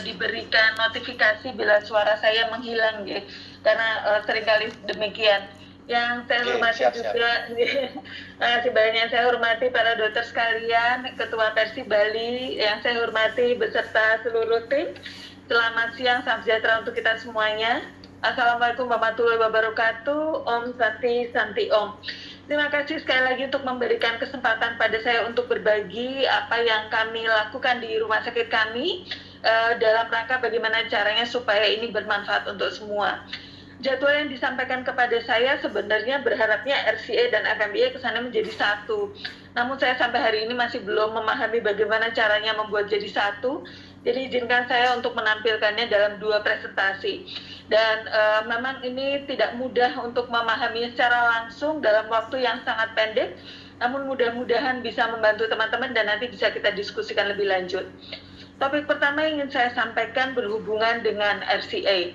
diberikan notifikasi bila suara saya menghilang ya, karena seringkali demikian. Yang saya hormati juga, kasih banyak, saya hormati para dokter sekalian, Ketua Persi Bali, yang saya hormati beserta seluruh tim. Selamat siang, salam sejahtera untuk kita semuanya. Assalamualaikum warahmatullahi wabarakatuh. Om Santi Santi Om. Terima kasih sekali lagi untuk memberikan kesempatan pada saya untuk berbagi apa yang kami lakukan di rumah sakit kami dalam rangka bagaimana caranya supaya ini bermanfaat untuk semua. Jadwal yang disampaikan kepada saya sebenarnya berharapnya RCA dan FMIA kesana menjadi satu. Namun saya sampai hari ini masih belum memahami bagaimana caranya membuat jadi satu. Jadi izinkan saya untuk menampilkannya dalam 2 presentasi. Dan memang ini tidak mudah untuk memahaminya secara langsung dalam waktu yang sangat pendek. Namun mudah-mudahan bisa membantu teman-teman dan nanti bisa kita diskusikan lebih lanjut. Topik pertama yang ingin saya sampaikan berhubungan dengan RCA.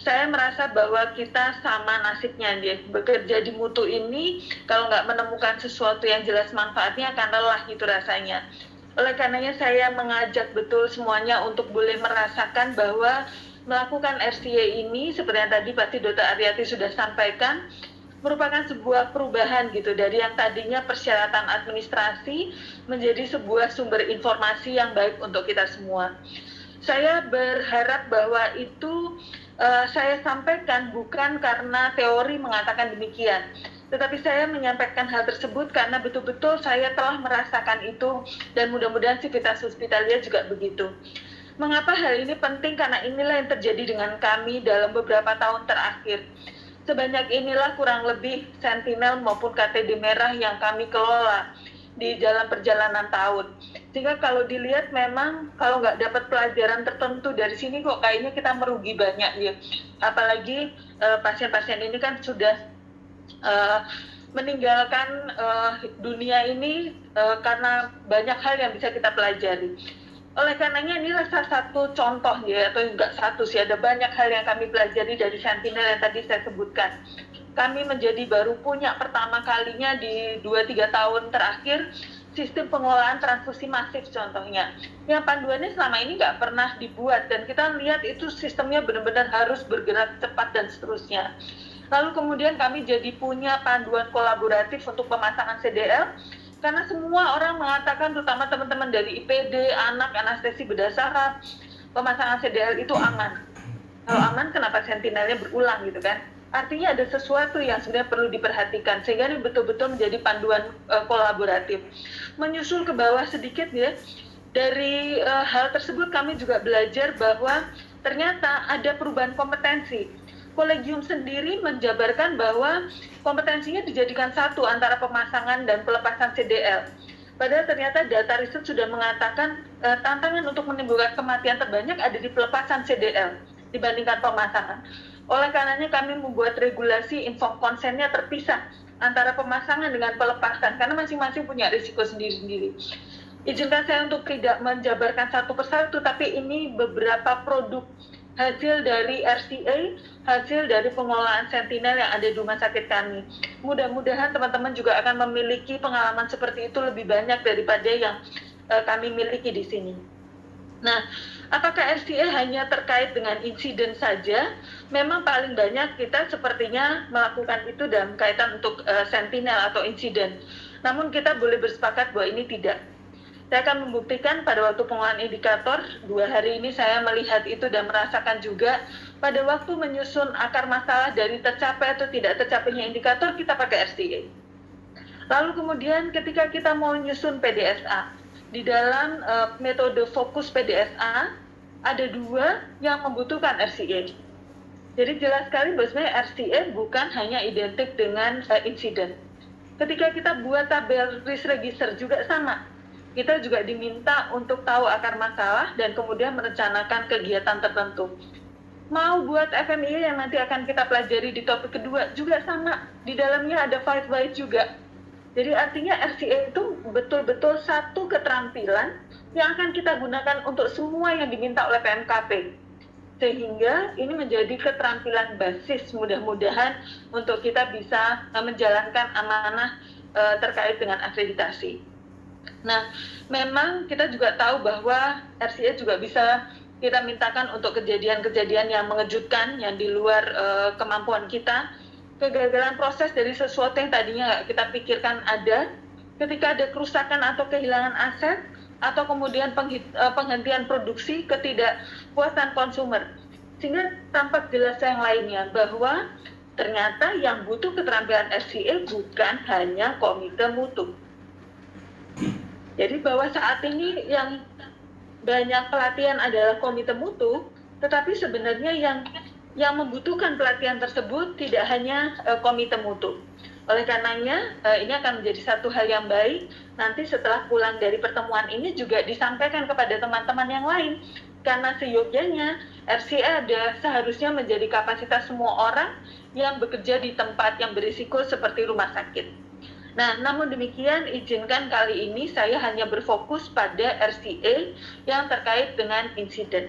Saya merasa bahwa kita sama nasibnya dia bekerja di mutu ini, kalau nggak menemukan sesuatu yang jelas manfaatnya akan lelah gitu rasanya. Oleh karenanya saya mengajak betul semuanya untuk boleh merasakan bahwa melakukan RCA ini seperti yang tadi Pak Dr. Aryati sudah sampaikan merupakan sebuah perubahan gitu dari yang tadinya persyaratan administrasi menjadi sebuah sumber informasi yang baik untuk kita semua. Saya berharap bahwa itu saya sampaikan bukan karena teori mengatakan demikian, tetapi saya menyampaikan hal tersebut karena betul-betul saya telah merasakan itu dan mudah-mudahan Civitas Hospitalia juga begitu. Mengapa hal ini penting? Karena inilah yang terjadi dengan kami dalam beberapa tahun terakhir. Sebanyak inilah kurang lebih Sentinel maupun KTD merah yang kami kelola di dalam perjalanan tahun. Sehingga kalau dilihat memang kalau nggak dapat pelajaran tertentu dari sini kok kayaknya kita merugi banyak ya. Apalagi pasien-pasien ini kan sudah meninggalkan dunia ini karena banyak hal yang bisa kita pelajari. Oleh karenanya inilah salah satu contoh ya, atau enggak satu sih, ada banyak hal yang kami pelajari dari Sentinel yang tadi saya sebutkan. Kami menjadi baru punya pertama kalinya di 2-3 tahun terakhir sistem pengelolaan transfusi masif contohnya. Yang panduannya selama ini nggak pernah dibuat dan kita lihat itu sistemnya benar-benar harus bergerak cepat dan seterusnya. Lalu kemudian kami jadi punya panduan kolaboratif untuk pemasangan CDL karena semua orang mengatakan terutama teman-teman dari IPD, anak, anestesi bedah saraf, pemasangan CDL itu aman. Kalau aman kenapa Sentinelnya berulang gitu kan? Artinya ada sesuatu yang sebenarnya perlu diperhatikan sehingga ini betul-betul menjadi panduan kolaboratif. Menyusul ke bawah sedikit ya, dari hal tersebut kami juga belajar bahwa ternyata ada perubahan kompetensi. Kolegium sendiri menjabarkan bahwa kompetensinya dijadikan satu antara pemasangan dan pelepasan CDL. Padahal ternyata data riset sudah mengatakan tantangan untuk menimbulkan kematian terbanyak ada di pelepasan CDL dibandingkan pemasangan. Oleh karenanya kami membuat regulasi informed consent-nya terpisah antara pemasangan dengan pelepasan karena masing-masing punya risiko sendiri-sendiri. Izinkan saya untuk tidak menjabarkan satu persatu, tapi ini beberapa produk hasil dari RCA, hasil dari pengelolaan Sentinel yang ada di rumah sakit kami. Mudah-mudahan teman-teman juga akan memiliki pengalaman seperti itu lebih banyak daripada yang kami miliki di sini. Nah, apakah RCA hanya terkait dengan insiden saja? Memang paling banyak kita sepertinya melakukan itu dalam kaitan untuk Sentinel atau insiden. Namun kita boleh bersepakat bahwa ini tidak. Saya akan membuktikan pada waktu pengolahan indikator, 2 hari ini saya melihat itu dan merasakan juga pada waktu menyusun akar masalah dari tercapai atau tidak tercapainya indikator, kita pakai RCA. Lalu kemudian ketika kita mau menyusun PDSA, di dalam metode fokus PDSA, ada 2 yang membutuhkan RCA. Jadi jelas sekali bahwa sebenarnya RCA bukan hanya identik dengan insiden. Ketika kita buat tabel risk register juga sama. Kita juga diminta untuk tahu akar masalah dan kemudian merencanakan kegiatan tertentu. Mau buat FMI yang nanti akan kita pelajari di topik kedua juga sama. Di dalamnya ada 5 why juga. Jadi artinya RCA itu betul-betul satu keterampilan yang akan kita gunakan untuk semua yang diminta oleh PMKP. Sehingga ini menjadi keterampilan basis mudah-mudahan untuk kita bisa menjalankan amanah terkait dengan akreditasi. Nah, memang kita juga tahu bahwa RCA juga bisa kita mintakan untuk kejadian-kejadian yang mengejutkan, yang di luar kemampuan kita, kegagalan proses dari sesuatu yang tadinya nggak kita pikirkan ada, ketika ada kerusakan atau kehilangan aset, atau kemudian penghentian produksi, ketidakpuasan konsumer. Sehingga tampak jelas yang lainnya bahwa ternyata yang butuh keterampilan RCA bukan hanya komite mutu. Jadi bahwa saat ini yang banyak pelatihan adalah komite mutu, tetapi sebenarnya yang membutuhkan pelatihan tersebut tidak hanya komite mutu. Oleh karenanya ini akan menjadi satu hal yang baik nanti setelah pulang dari pertemuan ini juga disampaikan kepada teman-teman yang lain, karena seyogyanya RCA seharusnya menjadi kapasitas semua orang yang bekerja di tempat yang berisiko seperti rumah sakit. Nah, namun demikian izinkan kali ini saya hanya berfokus pada RCA yang terkait dengan insiden.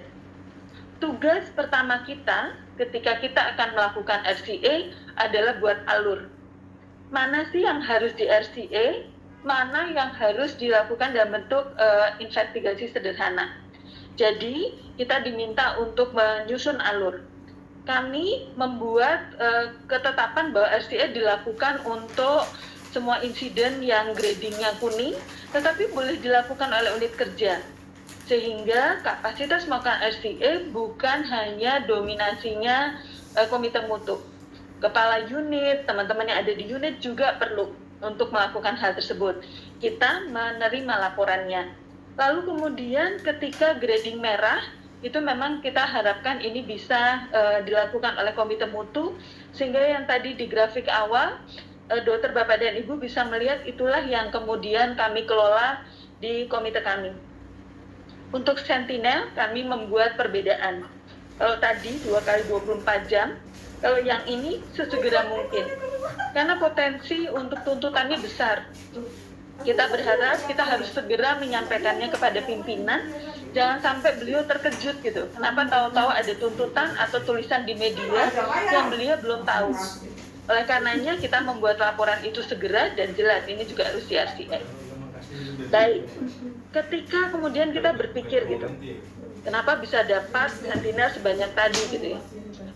Tugas pertama kita ketika kita akan melakukan RCA adalah buat alur. Mana sih yang harus di RCA, mana yang harus dilakukan dalam bentuk investigasi sederhana. Jadi, kita diminta untuk menyusun alur. Kami membuat ketetapan bahwa RCA dilakukan untuk semua insiden yang gradingnya kuning, tetapi boleh dilakukan oleh unit kerja. Sehingga kapasitas melakukan RCA bukan hanya dominasinya komite mutu. Kepala unit, teman-teman yang ada di unit juga perlu untuk melakukan hal tersebut. Kita menerima laporannya. Lalu kemudian ketika grading merah, itu memang kita harapkan ini bisa dilakukan oleh komite mutu, sehingga yang tadi di grafik awal, Dokter, Bapak, dan Ibu bisa melihat itulah yang kemudian kami kelola di komite kami. Untuk sentinel, kami membuat perbedaan. Kalau tadi 2 kali 24 jam, kalau yang ini sesegera mungkin. Karena potensi untuk tuntutannya besar. Kita berharap kita harus segera menyampaikannya kepada pimpinan, jangan sampai beliau terkejut gitu. Kenapa tahu-tahu ada tuntutan atau tulisan di media yang beliau belum tahu. Oleh karenanya kita membuat laporan itu segera dan jelas, ini juga harus di RCA. Baik, ketika kemudian kita berpikir gitu, kenapa bisa dapat sentinel sebanyak tadi gitu ya.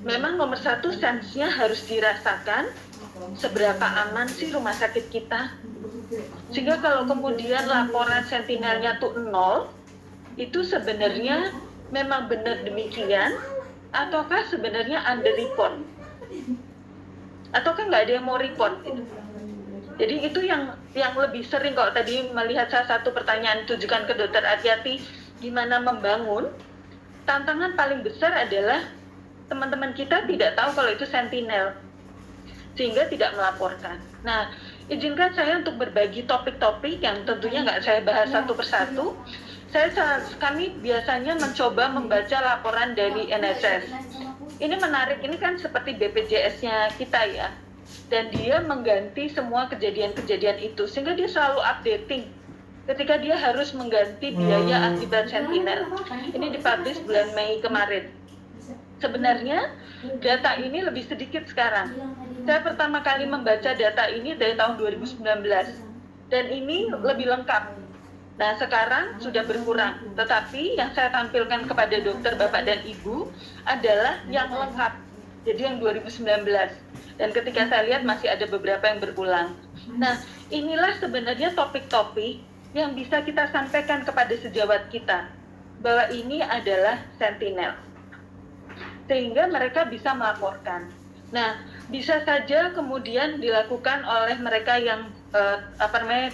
Memang nomor satu, sensenya harus dirasakan seberapa aman sih rumah sakit kita. Sehingga kalau kemudian laporan sentinelnya tuh 0, itu sebenarnya memang benar demikian, ataukah sebenarnya under report? Ataukah nggak ada yang mau report gitu. Jadi itu yang lebih sering kalau tadi melihat salah satu pertanyaan tujukan ke Dokter Aryati, gimana membangun, tantangan paling besar adalah teman-teman kita tidak tahu kalau itu sentinel, sehingga tidak melaporkan. Nah, izinkan saya untuk berbagi topik-topik yang tentunya nggak saya bahas satu persatu. Kami biasanya mencoba membaca laporan dari NSS. Ini menarik, ini kan seperti BPJS-nya kita ya. Dan dia mengganti semua kejadian-kejadian itu, sehingga dia selalu updating. Ketika dia harus mengganti biaya akibat sentinel. Ini dipublish bulan Mei kemarin. Sebenarnya data ini lebih sedikit sekarang. Saya pertama kali membaca data ini dari tahun 2019. Dan ini lebih lengkap. Nah, sekarang sudah berkurang, tetapi yang saya tampilkan kepada dokter, Bapak, dan Ibu adalah yang lengkap, jadi yang 2019. Dan ketika saya lihat masih ada beberapa yang berulang. Nah, inilah sebenarnya topik-topik yang bisa kita sampaikan kepada sejawat kita, bahwa ini adalah sentinel. Sehingga mereka bisa melaporkan. Nah, bisa saja kemudian dilakukan oleh mereka yang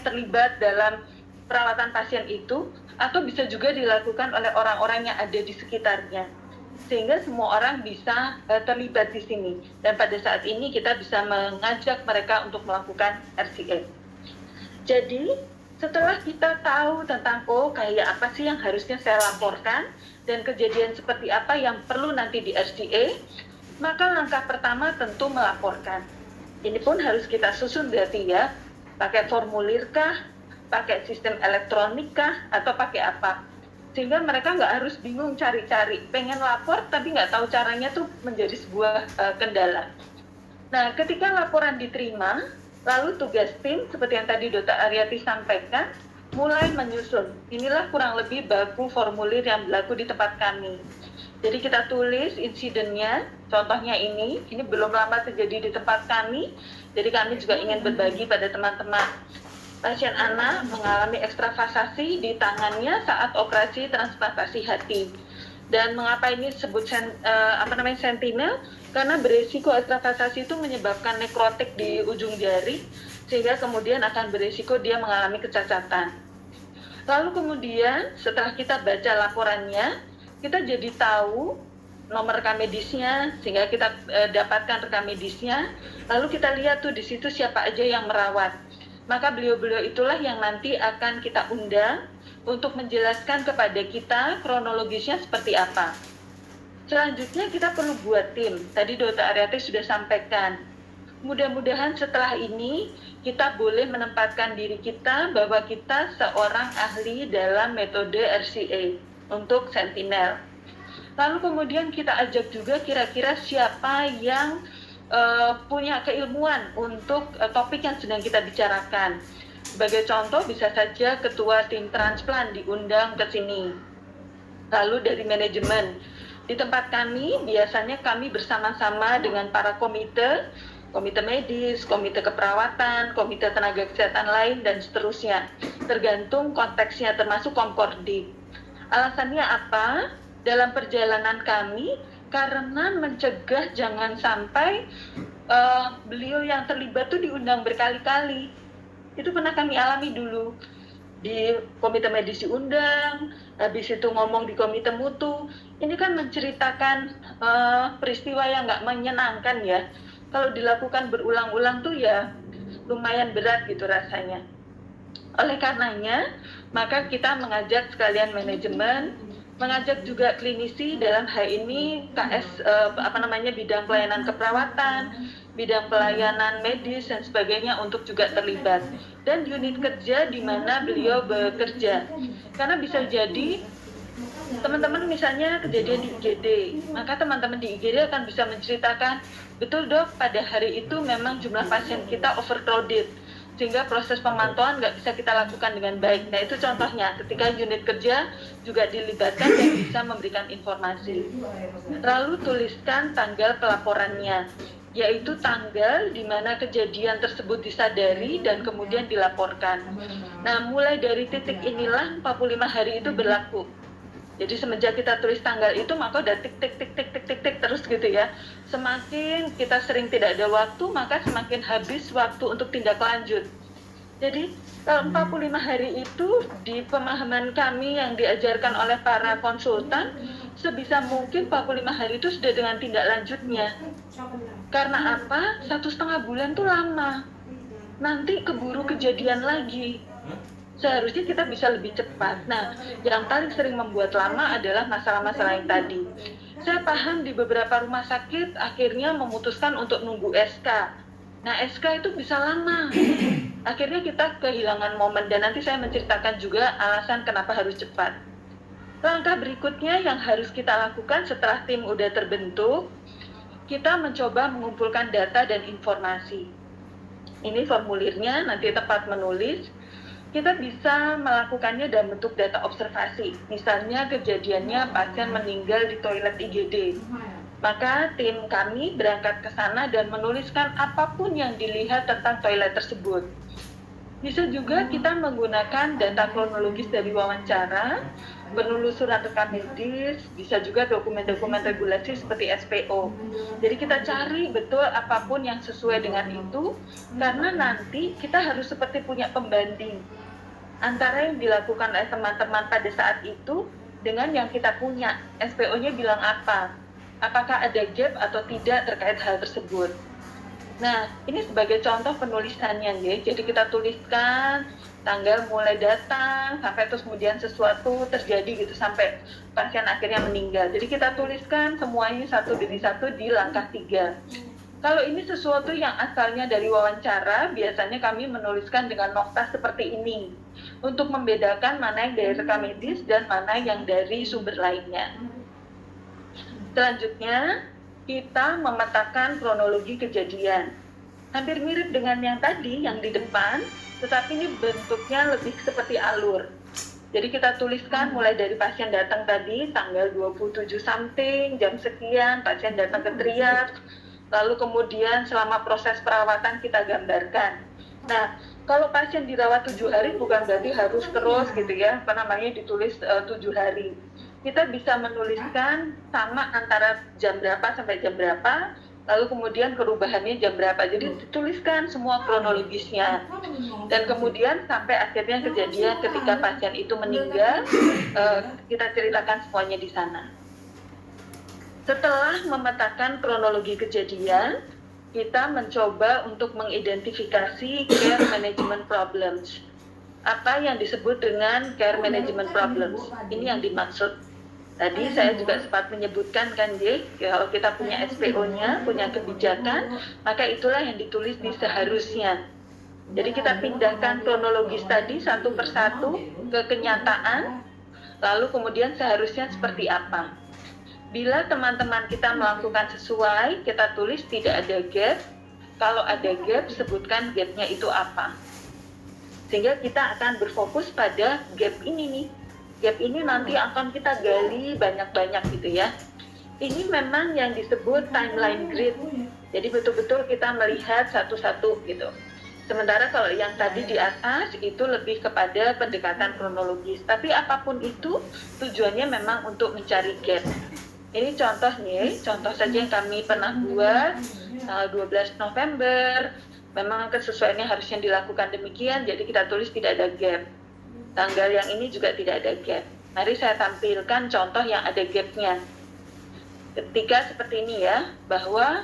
terlibat dalam perawatan pasien itu, atau bisa juga dilakukan oleh orang-orang yang ada di sekitarnya, sehingga semua orang bisa terlibat di sini. Dan pada saat ini kita bisa mengajak mereka untuk melakukan RCA. Jadi setelah kita tahu tentang kayak apa sih yang harusnya saya laporkan dan kejadian seperti apa yang perlu nanti di RCA, maka langkah pertama tentu melaporkan. Ini pun harus kita susun berarti ya, pakai formulir kah, pakai sistem elektronik kah, atau pakai apa, sehingga mereka nggak harus bingung cari-cari, pengen lapor tapi nggak tahu caranya tuh menjadi sebuah kendala. Nah, ketika laporan diterima, lalu tugas tim seperti yang tadi Dr. Aryati sampaikan, mulai menyusun. Inilah kurang lebih baku formulir yang berlaku di tempat kami. Jadi kita tulis insidennya, contohnya ini belum lama terjadi di tempat kami, jadi kami juga ingin berbagi pada teman-teman. Pasien anak mengalami ekstravasasi di tangannya saat operasi transplantasi hati. Dan mengapa ini disebut sentinel? Karena beresiko ekstravasasi itu menyebabkan nekrotik di ujung jari, sehingga kemudian akan beresiko dia mengalami kecacatan. Lalu kemudian setelah kita baca laporannya, kita jadi tahu nomor rekam medisnya, sehingga kita dapatkan rekam medisnya. Lalu kita lihat tuh di situ siapa aja yang merawat. Maka beliau-beliau itulah yang nanti akan kita undang untuk menjelaskan kepada kita kronologisnya seperti apa. Selanjutnya kita perlu buat tim. Tadi Dr. Aryati sudah sampaikan. Mudah-mudahan setelah ini kita boleh menempatkan diri kita bahwa kita seorang ahli dalam metode RCA untuk sentinel. Lalu kemudian kita ajak juga kira-kira siapa yang punya keilmuan untuk topik yang sedang kita bicarakan. Sebagai contoh bisa saja ketua tim transplant diundang ke sini. Lalu dari manajemen, di tempat kami biasanya kami bersama-sama dengan para komite medis, komite keperawatan, komite tenaga kesehatan lain dan seterusnya. Tergantung konteksnya termasuk Komkordi. Alasannya apa? Dalam perjalanan kami karena mencegah jangan sampai beliau yang terlibat tuh diundang berkali-kali. Itu pernah kami alami dulu. Di komite medis diundang, habis itu ngomong di komite mutu. Ini kan menceritakan peristiwa yang nggak menyenangkan ya. Kalau dilakukan berulang-ulang tuh ya lumayan berat gitu rasanya. Oleh karenanya, maka kita mengajak sekalian manajemen, mengajak juga klinisi dalam hal ini bidang pelayanan keperawatan, bidang pelayanan medis dan sebagainya untuk juga terlibat, dan unit kerja di mana beliau bekerja. Karena bisa jadi teman-teman misalnya kejadian di IGD, maka teman-teman di IGD akan bisa menceritakan, betul dok, pada hari itu memang jumlah pasien kita overcrowded, sehingga proses pemantauan nggak bisa kita lakukan dengan baik. Nah itu contohnya ketika unit kerja juga dilibatkan dan bisa memberikan informasi. Lalu tuliskan tanggal pelaporannya, yaitu tanggal di mana kejadian tersebut disadari dan kemudian dilaporkan. Nah mulai dari titik inilah 45 hari itu berlaku. Jadi semenjak kita tulis tanggal itu maka udah tik terus gitu ya. Semakin kita sering tidak ada waktu maka semakin habis waktu untuk tindak lanjut. Jadi kalau 45 hari itu di pemahaman kami yang diajarkan oleh para konsultan, sebisa mungkin 45 hari itu sudah dengan tindak lanjutnya. Karena apa? 1,5 bulan tuh lama. Nanti keburu kejadian lagi. Seharusnya kita bisa lebih cepat. Nah, yang paling sering membuat lama adalah masalah-masalah yang tadi. Saya paham di beberapa rumah sakit akhirnya memutuskan untuk nunggu SK. Nah, SK itu bisa lama. Akhirnya kita kehilangan momen, dan nanti saya menceritakan juga alasan kenapa harus cepat. Langkah berikutnya yang harus kita lakukan setelah tim udah terbentuk, kita mencoba mengumpulkan data dan informasi. Ini formulirnya, nanti tempat menulis. Kita bisa melakukannya dalam bentuk data observasi. Misalnya kejadiannya pasien meninggal di toilet IGD. Maka tim kami berangkat ke sana dan menuliskan apapun yang dilihat tentang toilet tersebut. Bisa juga kita menggunakan data kronologis dari wawancara, penelusuran rekam medis, bisa juga dokumen-dokumen regulasi seperti SPO. Jadi kita cari betul apapun yang sesuai dengan itu, karena nanti kita harus seperti punya pembanding antara yang dilakukan oleh teman-teman pada saat itu dengan yang kita punya. SPO-nya bilang apa? Apakah ada gap atau tidak terkait hal tersebut? Nah, ini sebagai contoh penulisannya ya. Jadi kita tuliskan tanggal mulai datang sampai terus kemudian sesuatu terjadi gitu sampai pasien akhirnya meninggal. Jadi kita tuliskan semuanya satu demi satu di langkah 3. Kalau ini sesuatu yang asalnya dari wawancara, biasanya kami menuliskan dengan nokta seperti ini untuk membedakan mana yang dari rekam medis dan mana yang dari sumber lainnya. Selanjutnya, kita memetakan kronologi kejadian. hampir mirip dengan yang tadi, yang di depan, tetapi ini bentuknya lebih seperti alur. Jadi kita tuliskan mulai dari pasien datang tadi, tanggal 27 something, jam sekian, pasien datang ke triage, lalu kemudian selama proses perawatan kita gambarkan. Nah, kalau pasien dirawat 7 hari bukan berarti harus terus gitu ya, ditulis 7 hari. Kita bisa menuliskan sama antara jam berapa sampai jam berapa, lalu kemudian perubahannya jam berapa. Jadi dituliskan semua kronologisnya. Dan kemudian sampai akhirnya kejadian ketika pasien itu meninggal, kita ceritakan semuanya di sana. Setelah memetakan kronologi kejadian, kita mencoba untuk mengidentifikasi care management problems. Apa yang disebut dengan care management problems? Ini yang dimaksud. Tadi saya juga sempat menyebutkan kan, kalau kita punya SPO-nya, punya kebijakan, maka itulah yang ditulis di seharusnya. Jadi kita pindahkan kronologis tadi satu persatu ke kenyataan, lalu kemudian seharusnya seperti apa. Bila teman-teman kita melakukan sesuai, kita tulis tidak ada gap. Kalau ada gap, sebutkan gapnya itu apa. Sehingga kita akan berfokus pada gap ini nih. Gap ini nanti akan kita gali banyak-banyak gitu ya. Ini memang yang disebut timeline grid. Jadi betul-betul kita melihat satu-satu gitu. Sementara kalau yang tadi di atas itu lebih kepada pendekatan kronologis. Tapi apapun itu tujuannya memang untuk mencari gap. Ini contoh nih, contoh saja yang kami pernah buat tanggal 12 November. Memang kesesuaiannya harusnya dilakukan demikian, jadi kita tulis tidak ada gap. Tanggal yang ini juga tidak ada gap. Mari saya tampilkan contoh yang ada gapnya. Ketika seperti ini ya, bahwa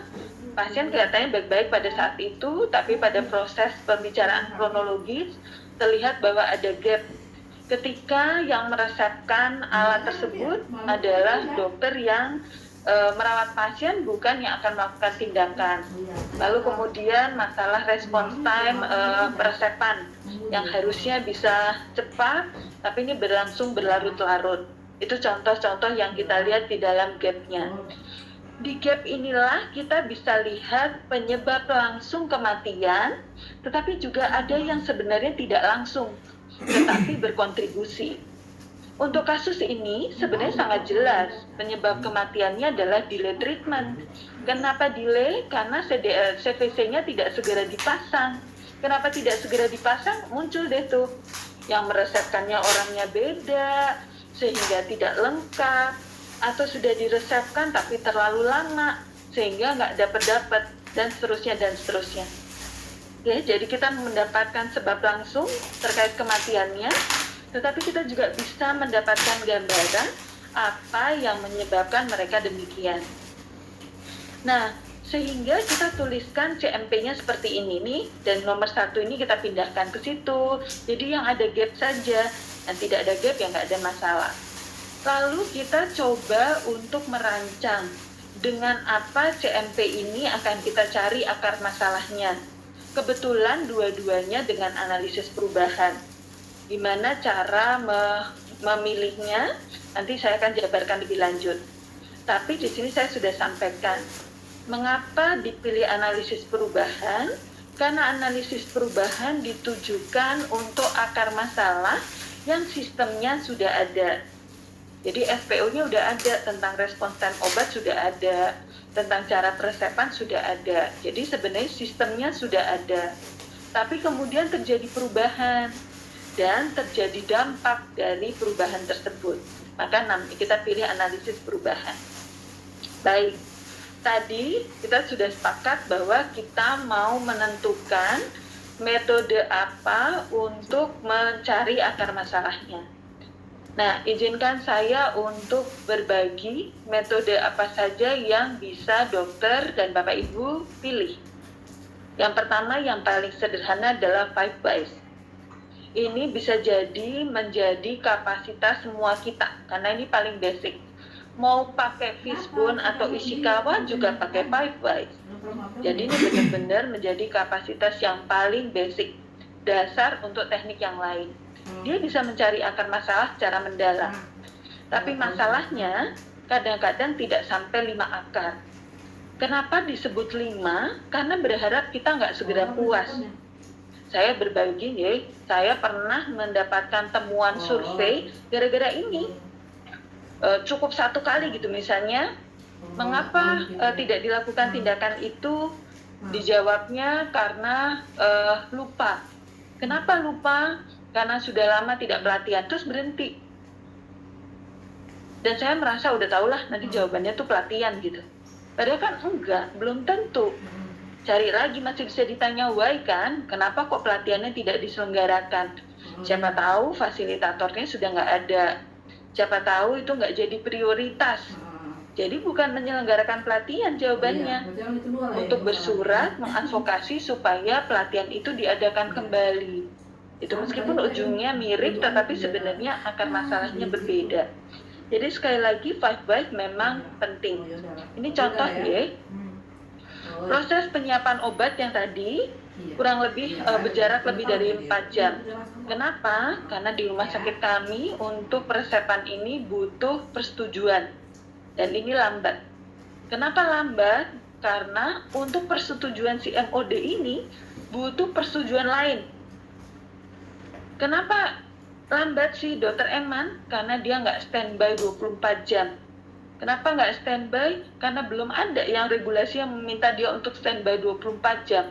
pasien kelihatannya baik-baik pada saat itu, tapi pada proses pembicaraan kronologis terlihat bahwa ada gap. Ketika yang meresepkan alat tersebut adalah dokter yang merawat pasien, bukan yang akan melakukan tindakan. Lalu kemudian masalah response time peresepan yang harusnya bisa cepat, tapi ini berlangsung berlarut-larut. Itu contoh-contoh yang kita lihat di dalam gap-nya. Di gap inilah kita bisa lihat penyebab langsung kematian, tetapi juga ada yang sebenarnya tidak langsung, tetapi berkontribusi. Untuk kasus ini sebenarnya sangat jelas penyebab kematiannya adalah delay treatment. Kenapa delay? Karena CVC-nya tidak segera dipasang. Kenapa tidak segera dipasang? Muncul deh tuh yang meresepkannya orangnya beda, sehingga tidak lengkap, atau sudah diresepkan tapi terlalu lama sehingga nggak dapat dan seterusnya dan seterusnya. Ya, jadi kita mendapatkan sebab langsung terkait kematiannya, tetapi kita juga bisa mendapatkan gambaran apa yang menyebabkan mereka demikian. Nah, sehingga kita tuliskan CMP-nya seperti ini nih, dan nomor 1 ini kita pindahkan ke situ. Jadi yang ada gap saja, dan tidak ada gap ya nggak ada masalah. Lalu kita coba untuk merancang dengan apa CMP ini akan kita cari akar masalahnya. Kebetulan dua-duanya dengan analisis perubahan. Gimana cara memilihnya? Nanti saya akan jabarkan lebih lanjut. Tapi di sini saya sudah sampaikan. Mengapa dipilih analisis perubahan? Karena analisis perubahan ditujukan untuk akar masalah yang sistemnya sudah ada. Jadi SPO-nya sudah ada, tentang respons time obat sudah ada, tentang cara peresepan sudah ada. Jadi sebenarnya sistemnya sudah ada. Tapi kemudian terjadi perubahan dan terjadi dampak dari perubahan tersebut. Maka kita pilih analisis perubahan. Baik, tadi kita sudah sepakat bahwa kita mau menentukan metode apa untuk mencari akar masalahnya. Nah, izinkan saya untuk berbagi metode apa saja yang bisa dokter dan Bapak Ibu pilih. Yang pertama, yang paling sederhana adalah 5 whys. Ini bisa menjadi kapasitas semua kita, karena ini paling basic. Mau pakai Fishbone atau Ishikawa juga pakai 5 whys. Jadi ini benar-benar menjadi kapasitas yang paling basic, dasar untuk teknik yang lain. Dia bisa mencari akar masalah secara mendalam. Tapi masalahnya kadang-kadang tidak sampai 5 akar. Kenapa disebut 5? Karena berharap kita nggak segera puas. Saya berbagi ya, saya pernah mendapatkan temuan survei gara-gara ini. Cukup 1 kali gitu misalnya, mengapa tidak dilakukan tindakan itu? Dijawabnya karena lupa. Kenapa lupa? Karena sudah lama tidak pelatihan, terus berhenti. Dan saya merasa udah tau lah nanti jawabannya tuh pelatihan gitu. Padahal kan enggak, belum tentu. Cari lagi masih bisa ditanya why kan, kenapa kok pelatihannya tidak diselenggarakan. Siapa tahu fasilitatornya sudah nggak ada. Siapa tahu itu nggak jadi prioritas. Jadi bukan menyelenggarakan pelatihan jawabannya. Untuk bersurat, mengadvokasi supaya pelatihan itu diadakan kembali. Itu meskipun ujungnya mirip, tetapi sebenarnya akar masalahnya berbeda. Jadi sekali lagi, 5 why memang penting. Ini contoh ya. Proses penyiapan obat yang tadi kurang lebih berjarak lebih dari 4 jam. Kenapa? Karena di rumah sakit kami untuk peresepan ini butuh persetujuan. Dan ini lambat. Kenapa lambat? Karena untuk persetujuan si MOD ini butuh persetujuan lain. Kenapa lambat sih Dokter Eman? Karena dia nggak standby 24 jam. Kenapa nggak standby? Karena belum ada yang regulasi yang meminta dia untuk standby 24 jam.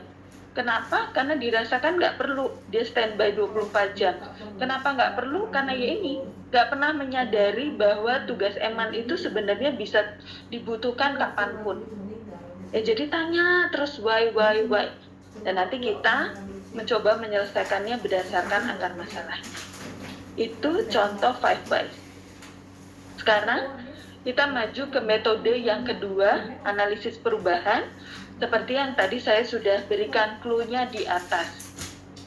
Kenapa? Karena dirasakan nggak perlu dia standby 24 jam. Kenapa nggak perlu? Karena ya ini, nggak pernah menyadari bahwa tugas Eman itu sebenarnya bisa dibutuhkan kapanpun. Jadi tanya terus why. Dan nanti kita mencoba menyelesaikannya berdasarkan akar masalahnya. Itu contoh 5 why. Sekarang kita maju ke metode yang kedua, analisis perubahan. Seperti yang tadi saya sudah berikan clue-nya di atas.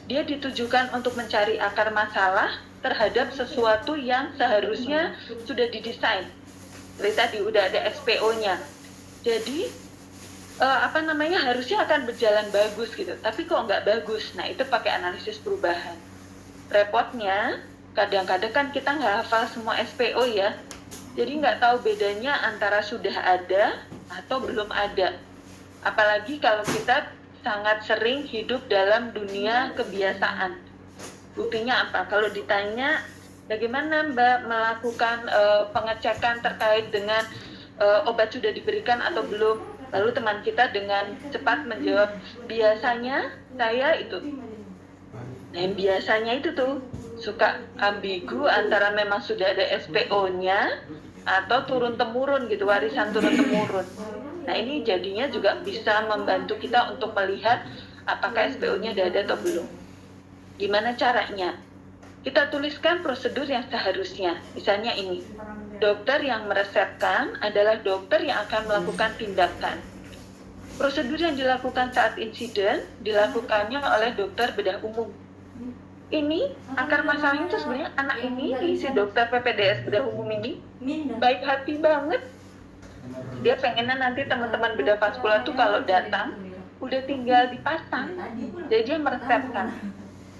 Dia ditujukan untuk mencari akar masalah terhadap sesuatu yang seharusnya sudah didesain. Seperti tadi udah ada SPO-nya. Jadi harusnya akan berjalan bagus gitu, tapi kok nggak bagus. Nah itu pakai analisis perubahan. Repotnya kadang-kadang kan kita nggak hafal semua SPO ya, jadi nggak tahu bedanya antara sudah ada atau belum ada. Apalagi kalau kita sangat sering hidup dalam dunia kebiasaan. Buktinya apa? Kalau ditanya bagaimana Mbak melakukan pengecekan terkait dengan obat sudah diberikan atau belum, lalu teman kita dengan cepat menjawab, biasanya saya itu. Nah yang biasanya itu tuh suka ambigu antara memang sudah ada SPO-nya atau turun-temurun gitu, warisan turun-temurun. Nah ini jadinya juga bisa membantu kita untuk melihat apakah SPO-nya udah ada atau belum. Gimana caranya? Kita tuliskan prosedur yang seharusnya. Misalnya ini, dokter yang meresepkan adalah dokter yang akan melakukan tindakan. Prosedur yang dilakukan saat insiden dilakukannya oleh dokter bedah umum. Ini akar masalahnya itu sebenarnya anak ini, si dokter PPDS bedah umum ini baik hati banget. Dia pengennya nanti teman-teman bedah vaskular tuh kalau datang udah tinggal dipasang, jadi dia meresepkan.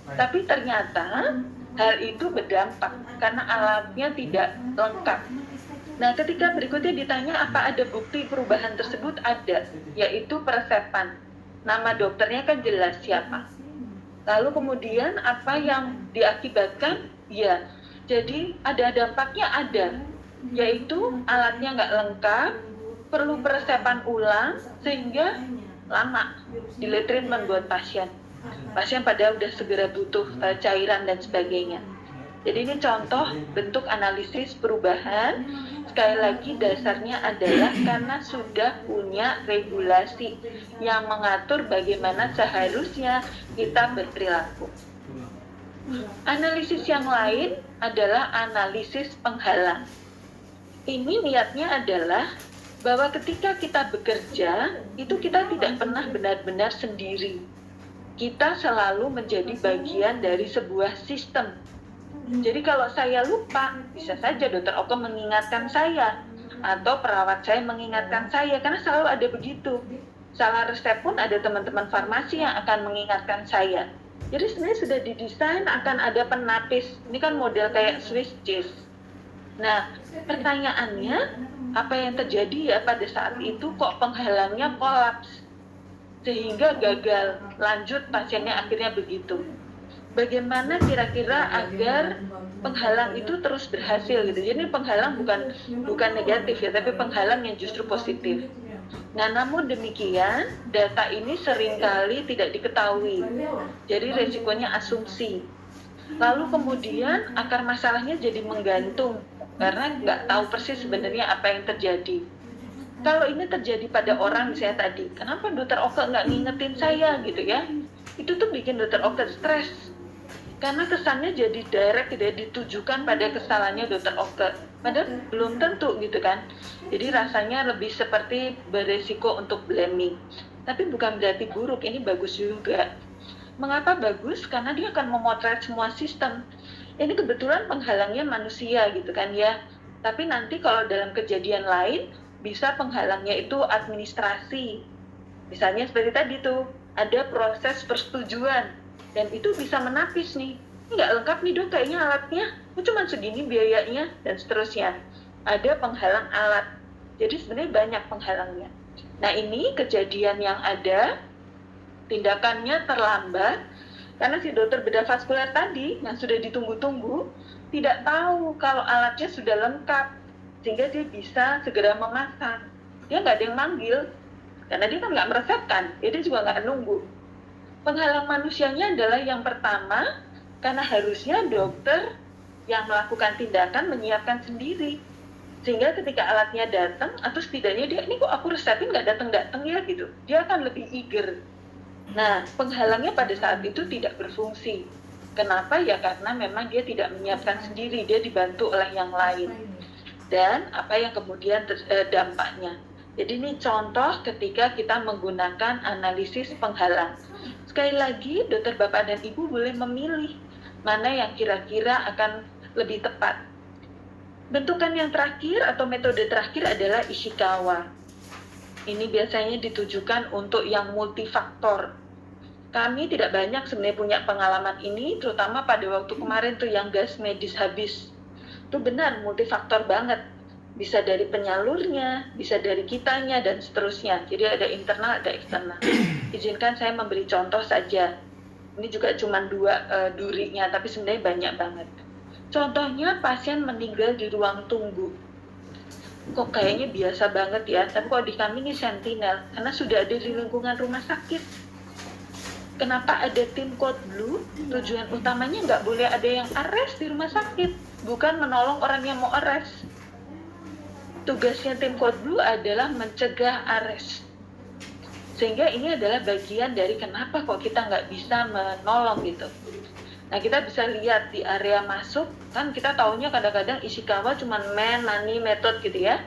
Tapi ternyata hal itu berdampak karena alatnya tidak lengkap. Nah, ketika berikutnya ditanya apa ada bukti perubahan tersebut, ada, yaitu peresepan. Nama dokternya kan jelas siapa. Lalu kemudian apa yang diakibatkan? Ya, jadi ada dampaknya ada, yaitu alatnya nggak lengkap, perlu peresepan ulang sehingga lama delay treatment buat pasien. Pasien padahal udah segera butuh cairan dan sebagainya. Jadi ini contoh bentuk analisis perubahan. Sekali lagi dasarnya adalah karena sudah punya regulasi yang mengatur bagaimana seharusnya kita berperilaku. Analisis yang lain adalah analisis penghalang. Ini niatnya adalah bahwa ketika kita bekerja, itu kita tidak pernah benar-benar sendiri. Kita selalu menjadi bagian dari sebuah sistem. Jadi kalau saya lupa, bisa saja Dokter Oke mengingatkan saya, atau perawat saya mengingatkan saya, karena selalu ada begitu. Salah resep pun ada teman-teman farmasi yang akan mengingatkan saya. Jadi sebenarnya sudah didesain akan ada penapis. Ini kan model kayak Swiss cheese. Nah, pertanyaannya, apa yang terjadi ya pada saat itu kok penghalangnya kolaps sehingga gagal lanjut pasiennya akhirnya begitu. Bagaimana kira-kira agar penghalang itu terus berhasil gitu. Jadi penghalang bukan negatif ya, tapi penghalang yang justru positif. Nah, namun demikian data ini seringkali tidak diketahui. Jadi resikonya asumsi. Lalu kemudian akar masalahnya jadi menggantung karena nggak tahu persis sebenarnya apa yang terjadi. Kalau ini terjadi pada orang saya tadi, kenapa dokter Oke nggak ngingetin saya gitu ya? Itu tuh bikin dokter Oke stres. Karena kesannya jadi direct, tidak ditujukan pada kesalahannya dokter Oke. Padahal belum tentu gitu kan. Jadi rasanya lebih seperti beresiko untuk blaming. Tapi bukan berarti buruk, ini bagus juga. Mengapa bagus? Karena dia akan memotret semua sistem. Ini kebetulan penghalangnya manusia gitu kan ya. Tapi nanti kalau dalam kejadian lain, bisa penghalangnya itu administrasi. Misalnya seperti tadi tuh, ada proses persetujuan. Dan itu bisa menapis nih. Nggak lengkap nih dok, kayaknya alatnya. Cuma segini biayanya, dan seterusnya. Ada penghalang alat. Jadi sebenarnya banyak penghalangnya. Nah ini kejadian yang ada, tindakannya terlambat, karena si dokter bedah vaskular tadi, yang sudah ditunggu-tunggu, tidak tahu kalau alatnya sudah lengkap. Sehingga dia bisa segera memasang. Dia nggak ada yang manggil, karena dia kan nggak meresepkan, dia juga nggak nunggu. Penghalang manusianya adalah yang pertama, karena harusnya dokter yang melakukan tindakan menyiapkan sendiri. Sehingga ketika alatnya datang, atau setidaknya dia, ini kok aku resepin nggak datang-datang ya gitu, dia akan lebih eager. Nah, penghalangnya pada saat itu tidak berfungsi. Kenapa? Ya karena memang dia tidak menyiapkan sendiri, dia dibantu oleh yang lain. Dan apa yang kemudian dampaknya. Jadi ini contoh ketika kita menggunakan analisis penghalang. Sekali lagi, dokter bapak dan ibu boleh memilih mana yang kira-kira akan lebih tepat. Bentukan yang terakhir atau metode terakhir adalah Ishikawa. Ini biasanya ditujukan untuk yang multifaktor. Kami tidak banyak sebenarnya punya pengalaman ini, terutama pada waktu kemarin tuh yang gas medis habis. Itu benar multifaktor banget. Bisa dari penyalurnya, bisa dari kitanya, dan seterusnya. Jadi ada internal, ada eksternal. Izinkan saya memberi contoh saja. Ini juga cuma 2 durinya, tapi sebenarnya banyak banget. Contohnya pasien meninggal di ruang tunggu. Kok kayaknya biasa banget ya, tapi kok di kami ini sentinel, karena sudah ada di lingkungan rumah sakit. Kenapa ada tim code blue? Tujuan utamanya nggak boleh ada yang arrest di rumah sakit, bukan menolong orang yang mau arrest. Tugasnya tim code blue adalah mencegah arrest. Sehingga ini adalah bagian dari kenapa kok kita nggak bisa menolong gitu. Nah kita bisa lihat di area masuk, kan kita taunya kadang-kadang Ishikawa cuma money method gitu ya.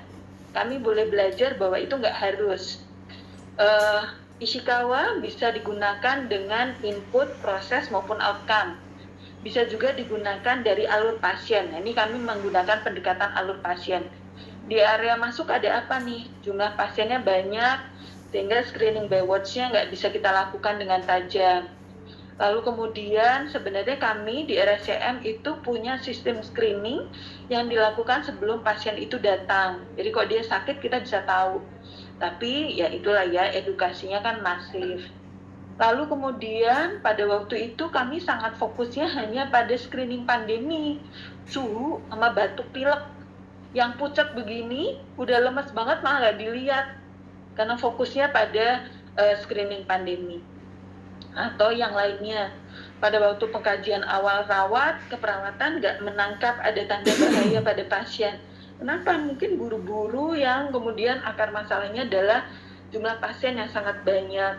Kami boleh belajar bahwa itu nggak harus. Ishikawa bisa digunakan dengan input, proses maupun outcome. Bisa juga digunakan dari alur pasien. Nah, ini kami menggunakan pendekatan alur pasien. Di area masuk ada apa nih? Jumlah pasiennya banyak, sehingga screening by watch-nya nggak bisa kita lakukan dengan tajam. Lalu kemudian sebenarnya kami di RSCM itu punya sistem screening yang dilakukan sebelum pasien itu datang. Jadi kalau dia sakit kita bisa tahu. Tapi ya itulah ya, edukasinya kan masif. Lalu kemudian pada waktu itu kami sangat fokusnya hanya pada screening pandemi, suhu sama batuk pilek. Yang pucat begini, udah lemes banget malah nggak dilihat. Karena fokusnya pada screening pandemi. Atau yang lainnya, pada waktu pengkajian awal rawat, keperawatan nggak menangkap ada tanda bahaya pada pasien. Kenapa? Mungkin buru-buru yang kemudian akar masalahnya adalah jumlah pasien yang sangat banyak.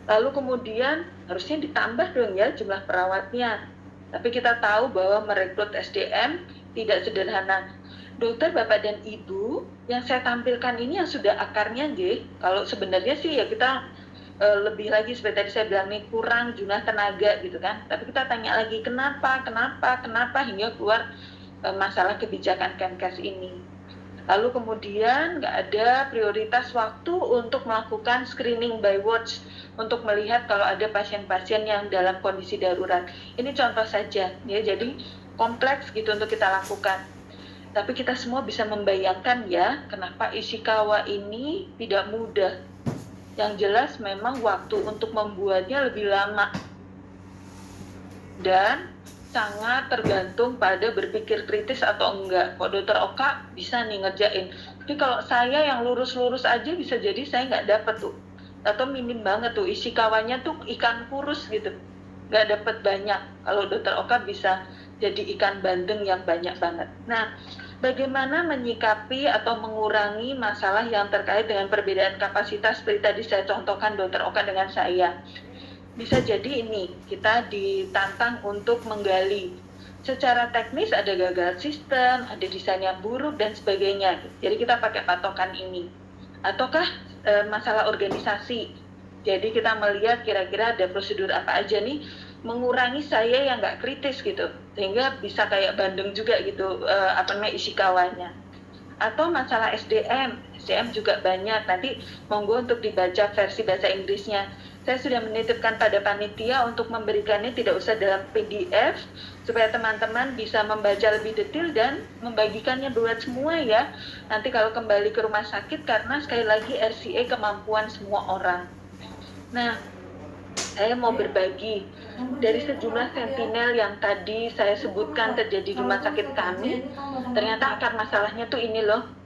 Lalu kemudian harusnya ditambah dong ya jumlah perawatnya. Tapi kita tahu bahwa merekrut SDM tidak sederhana. Dokter, Bapak, dan Ibu, yang saya tampilkan ini yang sudah akarnya nggih. Kalau sebenarnya sih ya kita lebih lagi seperti tadi saya bilang nih, kurang jumlah tenaga gitu kan. Tapi kita tanya lagi kenapa hingga keluar masalah kebijakan Kemkes ini. Lalu kemudian nggak ada prioritas waktu untuk melakukan screening by watch untuk melihat kalau ada pasien-pasien yang dalam kondisi darurat. Ini contoh saja ya, jadi kompleks gitu untuk kita lakukan. Tapi kita semua bisa membayangkan ya, kenapa Ishikawa ini tidak mudah. Yang jelas memang waktu untuk membuatnya lebih lama. Dan sangat tergantung pada berpikir kritis atau enggak. Kalau Dr. Oka bisa nih ngerjain. Tapi kalau saya yang lurus-lurus aja bisa jadi saya nggak dapet tuh. Atau minim banget tuh, Ishikawanya tuh ikan kurus gitu. Nggak dapet banyak. Kalau Dr. Oka bisa jadi ikan bandeng yang banyak banget. Nah, bagaimana menyikapi atau mengurangi masalah yang terkait dengan perbedaan kapasitas seperti tadi saya contohkan Dr. Oka dengan saya. Bisa jadi ini, kita ditantang untuk menggali. Secara teknis ada gagal sistem, ada desain yang buruk, dan sebagainya. Jadi kita pakai patokan ini. Ataukah masalah organisasi. Jadi kita melihat kira-kira ada prosedur apa aja nih, mengurangi saya yang nggak kritis gitu. Sehingga bisa kayak bandeng juga gitu, Ishikawanya. Atau masalah SDM juga banyak. Nanti monggo untuk dibaca versi bahasa Inggrisnya. Saya sudah menitipkan pada panitia untuk memberikannya tidak usah dalam PDF, supaya teman-teman bisa membaca lebih detail dan membagikannya buat semua ya. Nanti kalau kembali ke rumah sakit, karena sekali lagi RCA kemampuan semua orang. Nah, saya mau berbagi dari sejumlah sentinel yang tadi saya sebutkan terjadi di rumah sakit kami. Ternyata akar masalahnya tuh ini loh.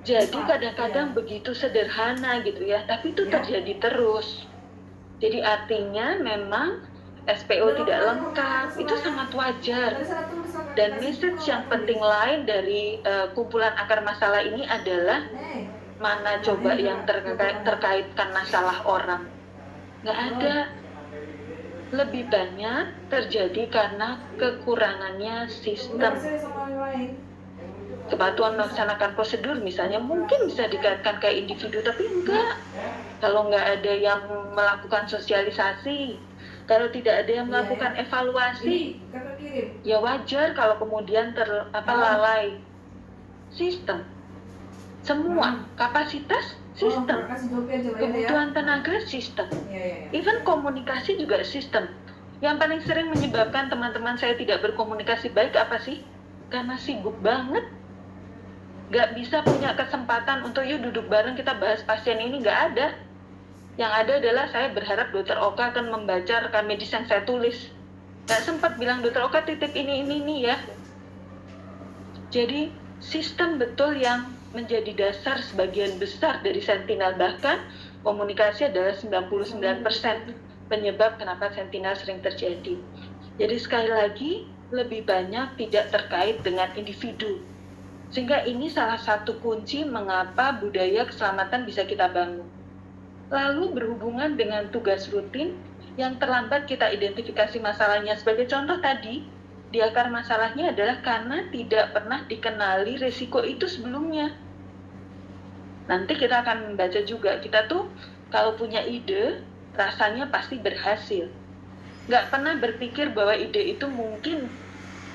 Jadi kadang-kadang begitu sederhana gitu ya, tapi itu terjadi terus. Jadi artinya memang SPO tidak lengkap, itu sangat wajar. Dan message yang penting lain dari kumpulan akar masalah ini adalah mana coba yang terkaitkan masalah orang. Nggak ada. Lebih banyak terjadi karena kekurangannya sistem. Kepatuhan melaksanakan prosedur misalnya mungkin bisa dikaitkan kayak individu, tapi enggak. Kalau nggak ada yang melakukan sosialisasi, kalau tidak ada yang melakukan evaluasi, ya wajar kalau kemudian lalai. Sistem, semua kapasitas sistem, kebutuhan tenaga sistem, even komunikasi juga sistem. Yang paling sering menyebabkan teman-teman saya tidak berkomunikasi baik apa sih? Karena sibuk banget. Nggak bisa punya kesempatan untuk yuk duduk bareng kita bahas pasien ini, nggak ada. Yang ada adalah saya berharap Dr. Oka akan membaca rekam medis yang saya tulis. Nggak sempat bilang Dr. Oka titip ini ya. Jadi sistem betul yang menjadi dasar sebagian besar dari sentinel, bahkan komunikasi adalah 99% penyebab kenapa sentinel sering terjadi. Jadi sekali lagi lebih banyak tidak terkait dengan individu. Sehingga ini salah satu kunci mengapa budaya keselamatan bisa kita bangun. Lalu berhubungan dengan tugas rutin yang terlambat kita identifikasi masalahnya. Sebagai contoh tadi, di akar masalahnya adalah karena tidak pernah dikenali risiko itu sebelumnya. Nanti kita akan membaca juga, kita tuh kalau punya ide, rasanya pasti berhasil. Nggak pernah berpikir bahwa ide itu mungkin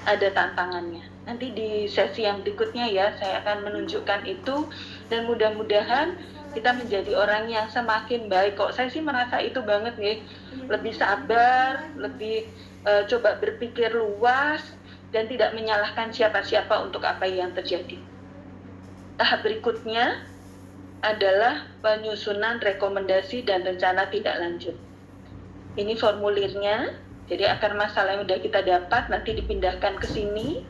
ada tantangannya. Nanti di sesi yang berikutnya ya, saya akan menunjukkan itu, dan mudah-mudahan kita menjadi orang yang semakin baik. Kok saya sih merasa itu banget nih, lebih sabar, lebih coba berpikir luas, dan tidak menyalahkan siapa-siapa untuk apa yang terjadi. Tahap berikutnya adalah penyusunan rekomendasi dan rencana tindak lanjut. Ini formulirnya, jadi akar masalah yang sudah kita dapat nanti dipindahkan ke sini.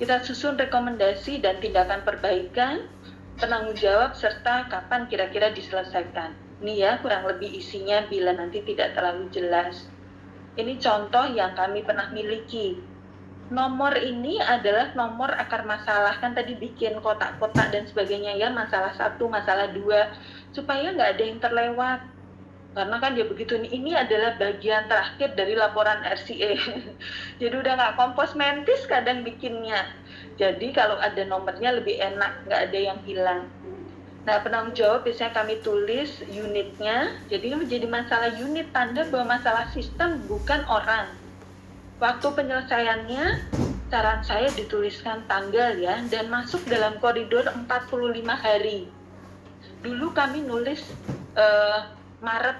Kita susun rekomendasi dan tindakan perbaikan, penanggung jawab, serta kapan kira-kira diselesaikan. Ini ya kurang lebih isinya bila nanti tidak terlalu jelas. Ini contoh yang kami pernah miliki. Nomor ini adalah nomor akar masalah, kan tadi bikin kotak-kotak dan sebagainya ya, masalah 1, masalah 2, supaya nggak ada yang terlewat. Karena kan dia begitu, ini adalah bagian terakhir dari laporan RCA. Jadi udah nggak kompos mentis kadang bikinnya. Jadi kalau ada nomornya lebih enak, nggak ada yang hilang. Nah, penanggung jawab biasanya kami tulis unitnya. Jadi ini menjadi masalah unit, tanda bahwa masalah sistem bukan orang. Waktu penyelesaiannya, saran saya dituliskan tanggal ya, dan masuk dalam koridor 45 hari. Dulu kami nulis Maret.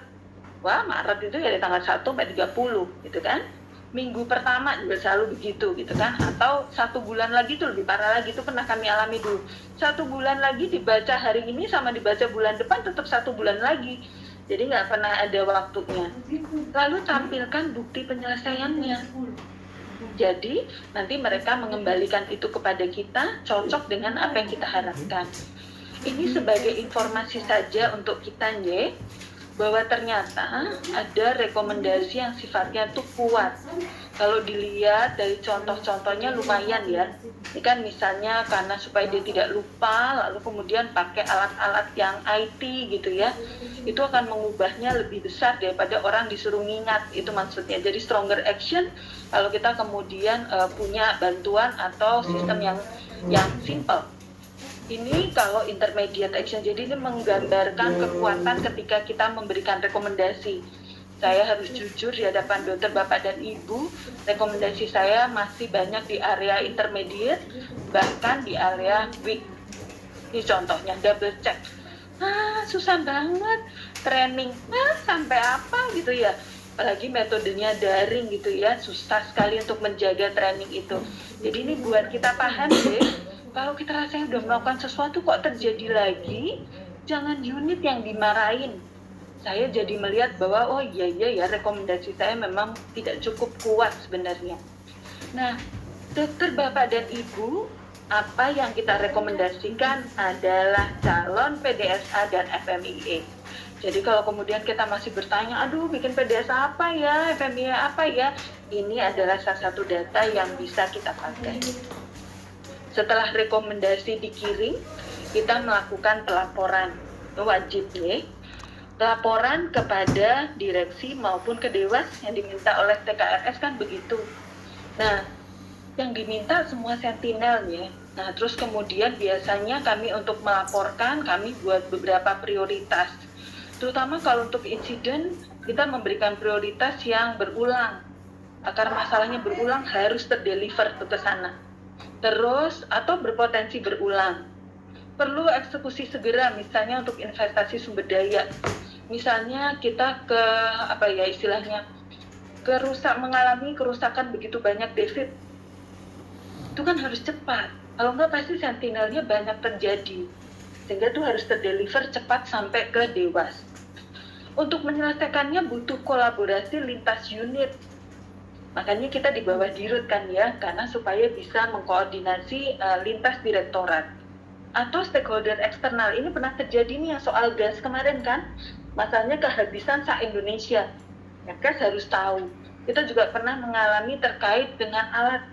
Wah, Maret itu ya dari tanggal 1 sampai 30 gitu kan. minggu pertama juga selalu begitu gitu kan, atau 1 bulan lagi tuh lebih parah lagi, itu pernah kami alami dulu. 1 bulan lagi dibaca hari ini sama dibaca bulan depan tetap 1 bulan lagi, jadi nggak pernah ada waktunya. Lalu tampilkan bukti penyelesaiannya, jadi nanti mereka mengembalikan itu kepada kita cocok dengan apa yang kita harapkan. Ini sebagai informasi saja untuk kita bahwa ternyata ada rekomendasi yang sifatnya tuh kuat. Kalau dilihat dari contoh-contohnya lumayan ya. Ini kan misalnya karena supaya dia tidak lupa, lalu kemudian pakai alat-alat yang IT gitu ya. Itu akan mengubahnya lebih besar daripada orang disuruh ngingat, itu maksudnya. Jadi stronger action kalau kita kemudian punya bantuan atau sistem yang simple. Ini kalau intermediate action, jadi ini menggambarkan kekuatan ketika kita memberikan rekomendasi. Saya harus jujur di hadapan dokter, bapak dan ibu, rekomendasi saya masih banyak di area intermediate, bahkan di area weak. Ini contohnya, double check. Susah banget, training, sampai apa gitu ya. Apalagi metodenya daring gitu ya, susah sekali untuk menjaga training itu. Jadi ini buat kita paham deh, kalau kita rasanya udah melakukan sesuatu kok terjadi lagi, jangan unit yang dimarahin. Saya jadi melihat bahwa oh iya ya rekomendasi saya memang tidak cukup kuat sebenarnya. Nah, dokter, bapak dan ibu, apa yang kita rekomendasikan adalah calon PDSA dan FMIA. Jadi kalau kemudian kita masih bertanya, aduh bikin PDSA apa ya, FMIA apa ya, ini adalah salah satu data yang bisa kita pakai. Setelah rekomendasi dikirim, kita melakukan pelaporan, wajib ya. Laporan kepada direksi maupun ke dewas yang diminta oleh TKRS kan begitu. Nah, yang diminta semua sentinel ya. Nah, terus kemudian biasanya kami untuk melaporkan, kami buat beberapa prioritas. Terutama kalau untuk insiden, kita memberikan prioritas yang berulang. Akar masalahnya berulang harus terdeliver ke sana. Terus atau berpotensi berulang. Perlu eksekusi segera, misalnya untuk investasi sumber daya. Misalnya kita mengalami kerusakan begitu banyak defisit. Itu kan harus cepat. Kalau enggak pasti sentinelnya banyak terjadi. Sehingga itu harus terdeliver cepat sampai ke dewas. Untuk menyelesaikannya butuh kolaborasi lintas unit. Makanya kita di bawah dirut kan ya, karena supaya bisa mengkoordinasi lintas direktorat. Atau stakeholder eksternal, ini pernah terjadi nih yang soal gas kemarin kan, masalahnya kehabisan se-Indonesia. Ya, gas harus tahu. Kita juga pernah mengalami terkait dengan alat,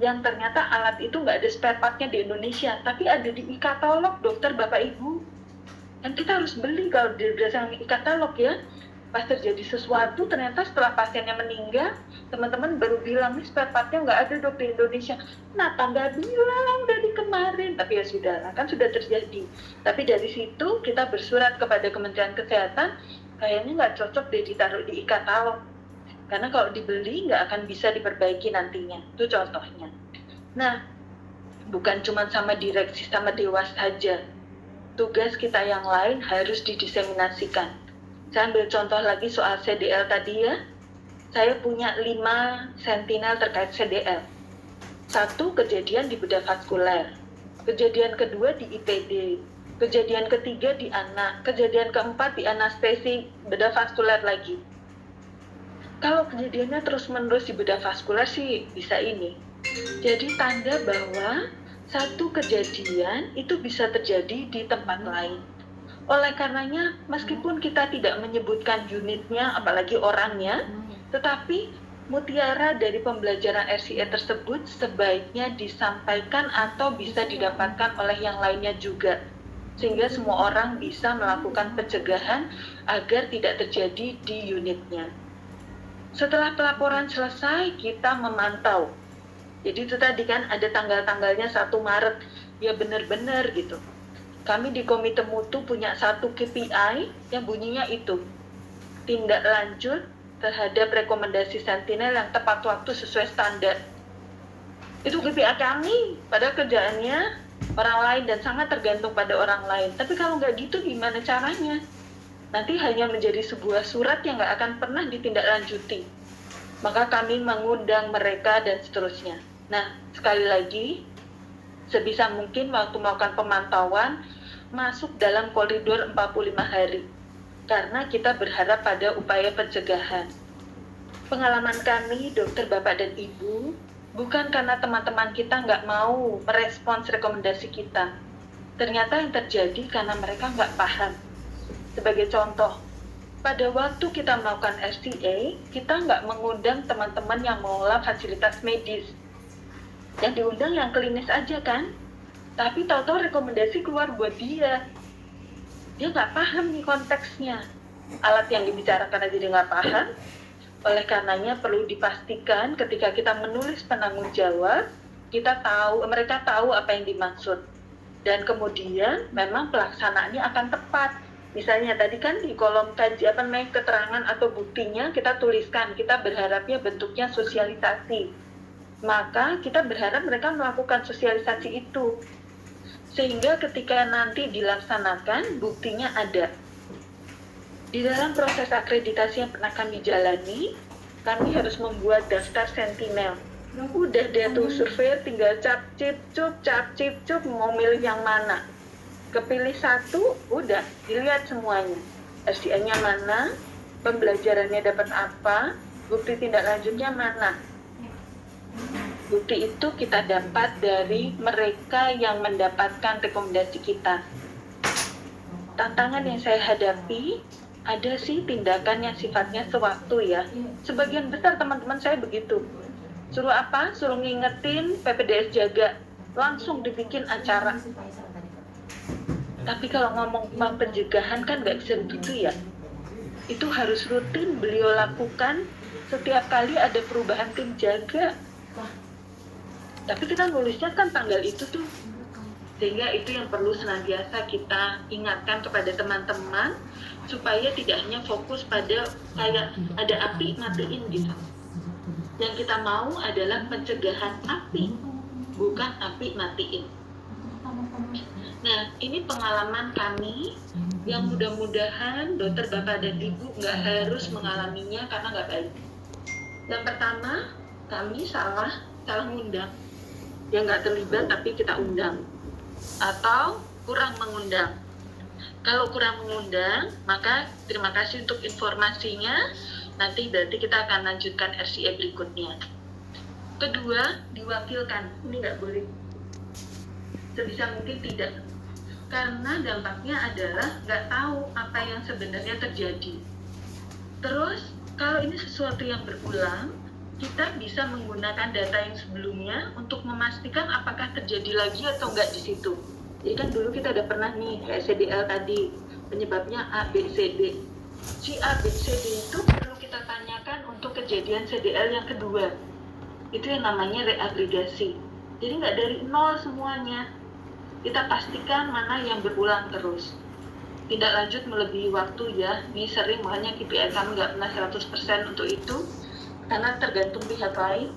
yang ternyata alat itu nggak ada spare part-nya di Indonesia, tapi ada di e-katalog dokter, bapak ibu. Dan kita harus beli kalau berdasarkan e-katalog ya. Pas terjadi sesuatu, ternyata setelah pasiennya meninggal, teman-teman baru bilang, nih spare part-nya nggak ada dok di Indonesia. Kenapa nggak bilang dari kemarin? Tapi ya sudah, kan sudah terjadi. Tapi dari situ kita bersurat kepada Kementerian Kesehatan, kayaknya nggak cocok deh ditaruh di e-katalog. Karena kalau dibeli nggak akan bisa diperbaiki nantinya. Itu contohnya. Nah, bukan cuma sama direksi, sama dewas saja. Tugas kita yang lain harus didiseminasikan. Saya ambil contoh lagi soal CDL tadi ya. Saya punya 5 sentinel terkait CDL. 1, kejadian di bedah vaskuler. Kejadian kedua di IPD. Kejadian ketiga di anak. Kejadian keempat di anestesi bedah vaskuler lagi. Kalau kejadiannya terus-menerus di bedah vaskuler sih bisa ini. Jadi tanda bahwa satu kejadian itu bisa terjadi di tempat lain. Oleh karenanya, meskipun kita tidak menyebutkan unitnya, apalagi orangnya, tetapi mutiara dari pembelajaran RCA tersebut sebaiknya disampaikan atau bisa didapatkan oleh yang lainnya juga. Sehingga semua orang bisa melakukan pencegahan agar tidak terjadi di unitnya. Setelah pelaporan selesai, kita memantau. Jadi itu tadi kan ada tanggal-tanggalnya 1 Maret, ya benar-benar gitu. Kami di Komite Mutu punya 1 KPI yang bunyinya itu, tindak lanjut terhadap rekomendasi sentinel yang tepat waktu sesuai standar. Itu KPI kami, padahal kerjaannya orang lain dan sangat tergantung pada orang lain. Tapi kalau nggak gitu gimana caranya? Nanti hanya menjadi sebuah surat yang nggak akan pernah ditindaklanjuti. maka kami mengundang mereka dan seterusnya. Nah, sekali lagi, sebisa mungkin waktu melakukan pemantauan, masuk dalam koridor 45 hari. Karena kita berharap pada upaya pencegahan. Pengalaman kami, dokter, bapak, dan ibu, bukan karena teman-teman kita nggak mau merespons rekomendasi kita. Ternyata yang terjadi karena mereka nggak paham. Sebagai contoh, pada waktu kita melakukan RCA, kita nggak mengundang teman-teman yang mengelola fasilitas medis. Yang diundang yang klinis aja kan? Tapi tahu-tahu rekomendasi keluar buat dia. Dia nggak paham nih konteksnya. Alat yang dibicarakan aja dia nggak paham. Oleh karenanya perlu dipastikan ketika kita menulis penanggung jawab, mereka tahu apa yang dimaksud. Dan kemudian memang pelaksanaannya akan tepat. Misalnya tadi kan di kolom keterangan atau buktinya kita tuliskan, kita berharapnya bentuknya sosialisasi. Maka kita berharap mereka melakukan sosialisasi itu. Sehingga ketika nanti dilaksanakan, buktinya ada. Di dalam proses akreditasi yang pernah kami jalani, kami harus membuat daftar sentinel. Udah deh tuh survei tinggal cap cip cup mau milih yang mana. Kepilih satu, udah dilihat semuanya. RCA-nya mana, pembelajarannya dapat apa, bukti tindak lanjutnya mana. Bukti itu kita dapat dari mereka yang mendapatkan rekomendasi kita. Tantangan yang saya hadapi, ada sih tindakan yang sifatnya sewaktu ya. Sebagian besar teman-teman saya begitu. Suruh apa? Suruh ngingetin PPDS jaga. Langsung dibikin acara. Tapi kalau ngomong pencegahan kan nggak bisa begitu ya. Itu harus rutin beliau lakukan setiap kali ada perubahan tim jaga. Tapi kita nulisnya kan tanggal itu tuh. Sehingga itu yang perlu senantiasa kita ingatkan kepada teman-teman supaya tidak hanya fokus pada kayak ada api matiin gitu. Yang kita mau adalah pencegahan api, bukan api matiin. Nah, ini pengalaman kami yang mudah-mudahan dokter, bapak, dan ibu nggak harus mengalaminya karena nggak baik. Yang pertama, kami salah ngundang. Yang nggak terlibat tapi kita undang. Atau kurang mengundang. Kalau kurang mengundang, maka terima kasih untuk informasinya. Nanti berarti kita akan lanjutkan RCA berikutnya. Kedua, diwakilkan. Ini nggak boleh. Sebisa mungkin tidak. Karena dampaknya adalah nggak tahu apa yang sebenarnya terjadi. Terus, kalau ini sesuatu yang berulang, kita bisa menggunakan data yang sebelumnya untuk memastikan apakah terjadi lagi atau enggak di situ. Jadi kan dulu kita udah pernah nih kayak CDL tadi, penyebabnya A, B, C, D. Si A, B, C, D itu perlu kita tanyakan untuk kejadian CDL yang kedua. Itu yang namanya reagregasi. Jadi nggak dari nol semuanya. Kita pastikan mana yang berulang terus. Tidak lanjut melebihi waktu ya. Ini sering makanya KPI kami nggak pernah 100% untuk itu. Karena tergantung pihak lain.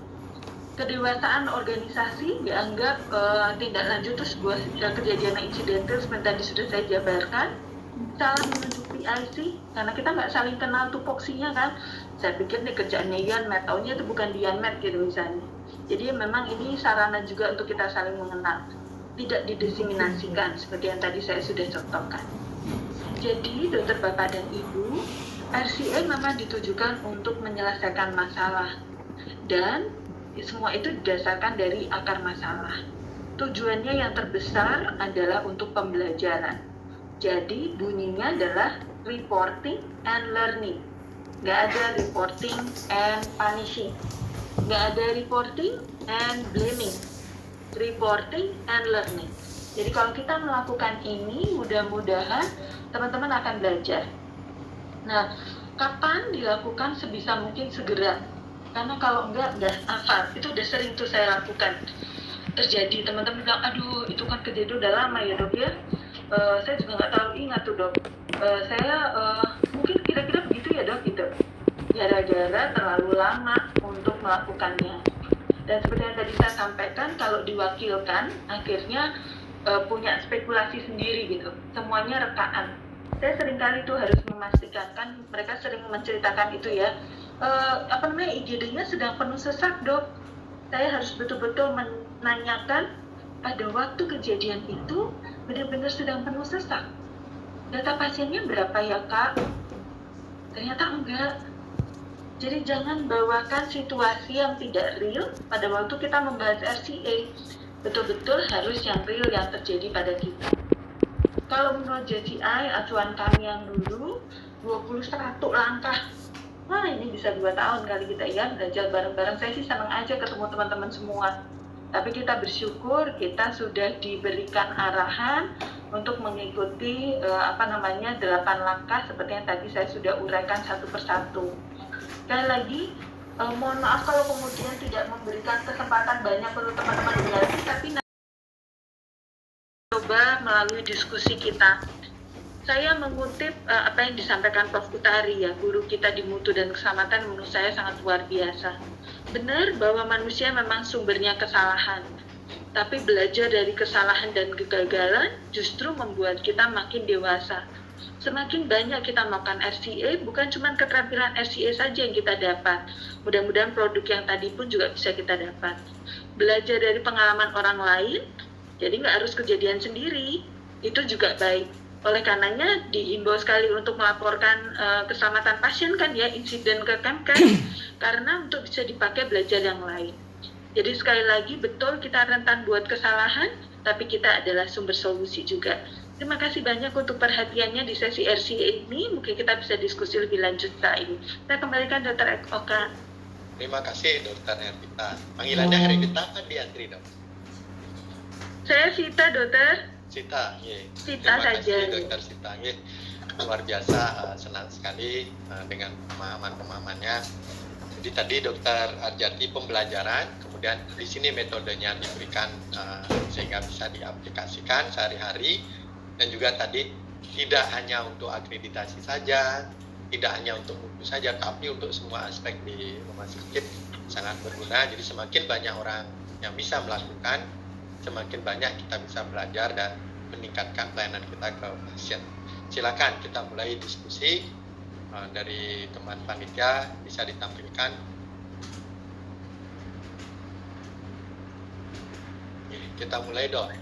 Kedewasaan organisasi dianggap tindak lanjut itu sebuah kejadian yang insidental seperti tadi sudah saya jabarkan. Salah menunjuk PIC karena kita nggak saling kenal tupoksinya kan. Saya pikir nih kerjaannya Yanmet, taunya itu bukan Yanmet gitu misalnya. Jadi memang ini sarana juga untuk kita saling mengenal, tidak didiseminasikan seperti yang tadi saya sudah contohkan. Jadi dokter, bapak, dan ibu, RCA memang ditujukan untuk menyelesaikan masalah dan semua itu didasarkan dari akar masalah. Tujuannya yang terbesar adalah untuk pembelajaran. Jadi bunyinya adalah reporting and learning. Nggak ada reporting and punishing. Nggak ada reporting and blaming. Reporting and learning. Jadi kalau kita melakukan ini, mudah-mudahan teman-teman akan belajar. Nah, kapan dilakukan? Sebisa mungkin segera. Karena kalau enggak hafal. Itu udah sering tuh saya lakukan. Terjadi teman-teman bilang, aduh itu kan kejadian udah lama ya dok ya. Saya juga nggak terlalu ingat tuh dok. Mungkin kira-kira begitu ya dok gitu. Gara-gara terlalu lama untuk melakukannya. Dan seperti yang tadi saya sampaikan, kalau diwakilkan, akhirnya punya spekulasi sendiri gitu. Semuanya rekaan. Saya seringkali tuh harus memastikan, kan mereka sering menceritakan itu ya. IGD-nya sedang penuh sesak, Dok. Saya harus betul-betul menanyakan pada waktu kejadian itu benar-benar sedang penuh sesak. Data pasiennya berapa ya, Kak? Ternyata enggak. Jadi jangan bawakan situasi yang tidak real pada waktu kita membahas RCA. Betul-betul harus yang real yang terjadi pada kita. Kalau menurut JCI, acuan kami yang dulu, 21 langkah. Wah, ini bisa 2 tahun kali kita ya belajar bareng-bareng. Saya sih senang aja ketemu teman-teman semua. Tapi kita bersyukur kita sudah diberikan arahan untuk mengikuti 8 langkah seperti yang tadi saya sudah uraikan satu persatu. Sekali lagi, mohon maaf kalau kemudian tidak memberikan kesempatan banyak untuk teman-teman lagi, tapi coba melalui diskusi kita. Saya mengutip apa yang disampaikan Prof. Utari ya, guru kita di Mutu dan Keselamatan menurut saya sangat luar biasa. Benar bahwa manusia memang sumbernya kesalahan, tapi belajar dari kesalahan dan kegagalan justru membuat kita makin dewasa. Semakin banyak kita melakukan RCA, bukan cuma keterampilan RCA saja yang kita dapat. Mudah-mudahan produk yang tadi pun juga bisa kita dapat. Belajar dari pengalaman orang lain, jadi nggak harus kejadian sendiri, itu juga baik. Oleh karenanya dihimbau sekali untuk melaporkan keselamatan pasien kan ya, insiden ke Kemkes, karena untuk bisa dipakai belajar yang lain. Jadi sekali lagi betul kita rentan buat kesalahan, tapi kita adalah sumber solusi juga. Terima kasih banyak untuk perhatiannya di sesi RCA ini. Mungkin kita bisa diskusi lebih lanjut saat ini. Saya kembalikan Dr. Oka. Terima kasih Dr. Hervita. Panggilannya Hervita apa Diantri, Dok? Saya Sita, Dokter. Sita, ya. Sita saja. Terima kasih Dr. Sita. Ya. Luar biasa, senang sekali dengan pemahaman-pemahamannya. Jadi tadi Dr. Arjati pembelajaran, kemudian di sini metodenya diberikan sehingga bisa diaplikasikan sehari-hari. Dan juga tadi tidak hanya untuk akreditasi saja, tidak hanya untuk mutu saja, tapi untuk semua aspek di rumah sakit sangat berguna. Jadi semakin banyak orang yang bisa melakukan, semakin banyak kita bisa belajar dan meningkatkan pelayanan kita ke pasien. Silakan kita mulai diskusi dari teman panitia, bisa ditampilkan. Kita mulai dong.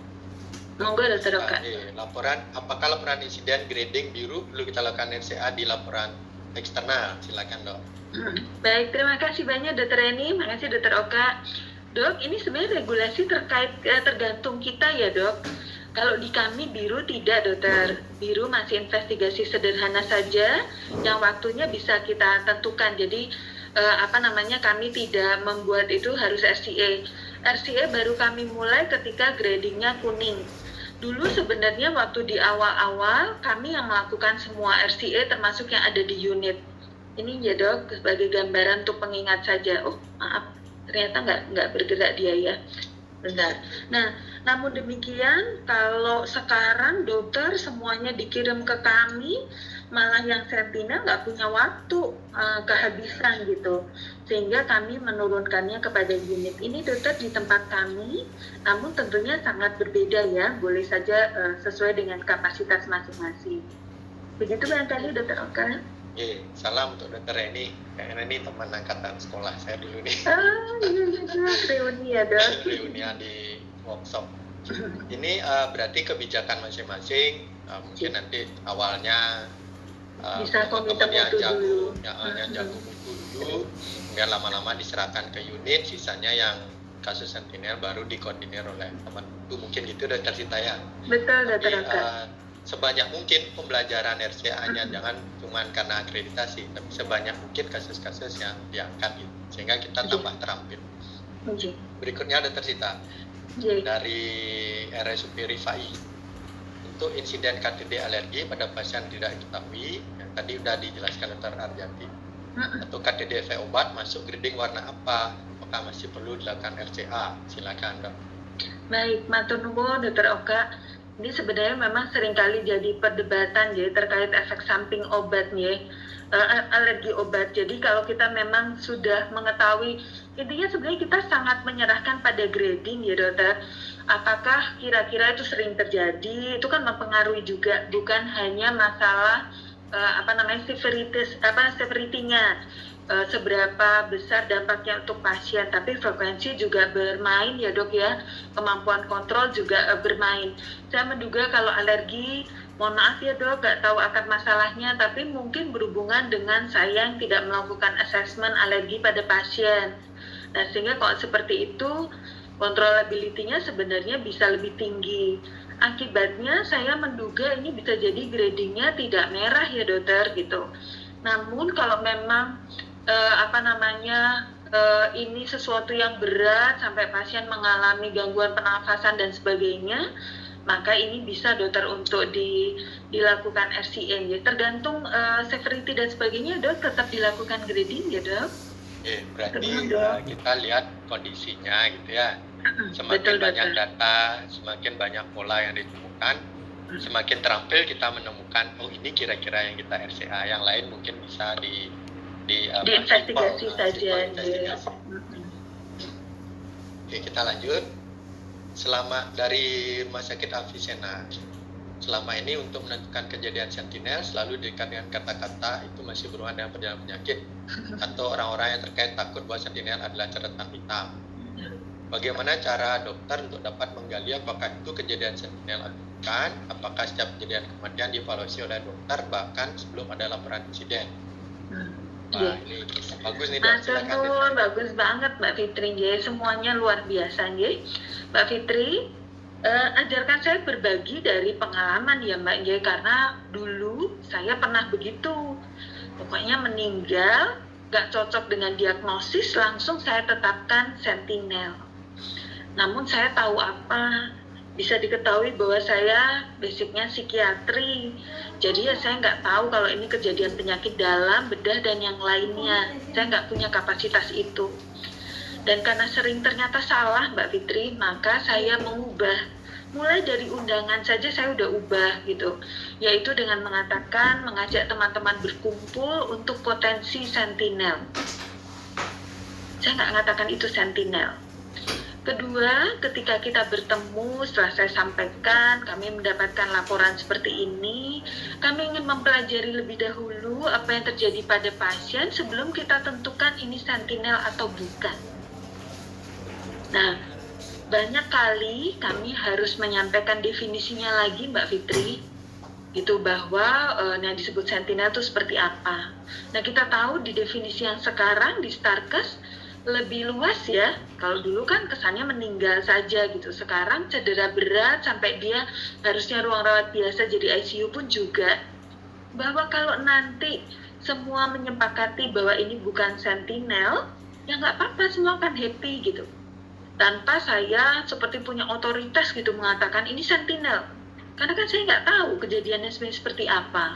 Monggo Dr. Oka. Laporan, apakah laporan insiden grading biru perlu kita lakukan RCA di laporan eksternal? Silakan Dok. Baik, terima kasih banyak Dr. Eni, makasih Dr. Oka. Dok, ini sebenarnya regulasi tergantung kita ya Dok. Kalau di kami biru tidak Dokter, biru masih investigasi sederhana saja, yang waktunya bisa kita tentukan. Jadi kami tidak membuat itu harus RCA. RCA baru kami mulai ketika gradingnya kuning. Dulu sebenarnya waktu di awal-awal kami yang melakukan semua RCA termasuk yang ada di unit. Ini ya Dok, sebagai gambaran untuk pengingat saja. Oh maaf, ternyata nggak bergerak dia ya. Benar. Nah, namun demikian kalau sekarang dokter semuanya dikirim ke kami, malah yang sentinel nggak punya waktu kehabisan gitu, sehingga kami menurunkannya kepada unit ini dokter di tempat kami, namun tentunya sangat berbeda ya, boleh saja sesuai dengan kapasitas masing-masing. Begitu barangkali Dokter Oka. Salam untuk Dokter Eni. Karena ini teman angkatan sekolah saya dulu nih. Iya, reuni ya Dok. Reuni di workshop. Ini berarti kebijakan masing-masing. Mungkin nanti awalnya bisa komite mutu dulu. Yang jago mutu dulu. Kemudian lama-lama diserahkan ke unit. Sisanya yang kasus sentinel baru dikoordinir oleh teman mutu. Mungkin gitu Dokter Sita ya. Betul Dokter Oka. Sebanyak mungkin pembelajaran RCA-nya jangan cuma karena akreditasi, tapi sebanyak mungkin kasus-kasus yang diangkat gitu, sehingga kita tambah terampil. Berikutnya ada tersita dari RSUP Rifai untuk insiden KTD alergi pada pasien tidak diketahui, yang tadi sudah dijelaskan Dr. Arjati. Atau KTD efek obat masuk grading warna apa? Apakah masih perlu dilakukan RCA? Silakan Dok. Baik, matur nuwun Dr. Oka. Ini sebenarnya memang seringkali jadi perdebatan ya terkait efek samping obatnya, alergi obat. Jadi kalau kita memang sudah mengetahui, intinya sebenarnya kita sangat menyerahkan pada grading ya dokter. Apakah kira-kira itu sering terjadi? Itu kan mempengaruhi juga, bukan hanya masalah severity-nya. seberapa besar dampaknya untuk pasien, tapi frekuensi juga bermain ya dok ya, kemampuan kontrol juga bermain. Saya menduga kalau alergi, mohon maaf ya dok, nggak tahu akar masalahnya, tapi mungkin berhubungan dengan saya yang tidak melakukan assessment alergi pada pasien. Nah sehingga kalau seperti itu, controllability-nya sebenarnya bisa lebih tinggi. Akibatnya saya menduga ini bisa jadi gradingnya tidak merah ya dokter gitu. Namun kalau memang ini sesuatu yang berat sampai pasien mengalami gangguan pernafasan dan sebagainya, maka ini bisa dokter untuk dilakukan RCA ya. Tergantung severity dan sebagainya dok, tetap dilakukan grading ya dok. Berarti kita lihat kondisinya gitu ya. Semakin Betul, banyak dokter. data, semakin banyak pola yang ditemukan, semakin terampil kita menemukan ini kira-kira yang kita RCA, yang lain mungkin bisa diinvestigasi saja. Oke, kita lanjut. Selama dari Rumah Sakit Avicenna, selama ini untuk menentukan kejadian sentinel selalu dikaitkan dengan kata-kata itu masih berhubungan dengan perjalanan penyakit atau orang-orang yang terkait takut bahwa sentinel adalah catatan hitam. Bagaimana cara dokter untuk dapat menggali apakah itu kejadian sentinel atau bukan? Apakah setiap kejadian kematian dievaluasi oleh dokter bahkan sebelum ada laporan insiden? Nah, ini bagus nih dok, silakan. Bagus banget Mbak Fitri, ya. Semuanya luar biasa ya. Mbak Fitri, ajarkan saya berbagi dari pengalaman ya Mbak ya, karena dulu saya pernah begitu. Pokoknya meninggal, gak cocok dengan diagnosis, langsung saya tetapkan sentinel. Namun saya tahu apa, bisa diketahui bahwa saya basicnya psikiatri, jadi ya saya nggak tahu kalau ini kejadian penyakit dalam, bedah, dan yang lainnya. Saya nggak punya kapasitas itu. Dan karena sering ternyata salah Mbak Fitri, maka saya mengubah. Mulai dari undangan saja saya udah ubah gitu, yaitu dengan mengajak teman-teman berkumpul untuk potensi sentinel. Saya nggak mengatakan itu sentinel. Kedua, ketika kita bertemu, setelah saya sampaikan, kami mendapatkan laporan seperti ini, kami ingin mempelajari lebih dahulu apa yang terjadi pada pasien sebelum kita tentukan ini sentinel atau bukan. Nah, banyak kali kami harus menyampaikan definisinya lagi Mbak Fitri, gitu, bahwa yang disebut sentinel itu seperti apa. Nah, kita tahu di definisi yang sekarang di Starkes lebih luas ya. Kalau dulu kan kesannya meninggal saja gitu. Sekarang cedera berat sampai dia harusnya ruang rawat biasa jadi ICU pun juga. Bahwa kalau nanti semua menyepakati bahwa ini bukan sentinel, ya nggak apa-apa, semua kan happy gitu. Tanpa saya seperti punya otoritas gitu mengatakan ini sentinel. Karena kan saya nggak tahu kejadiannya seperti apa.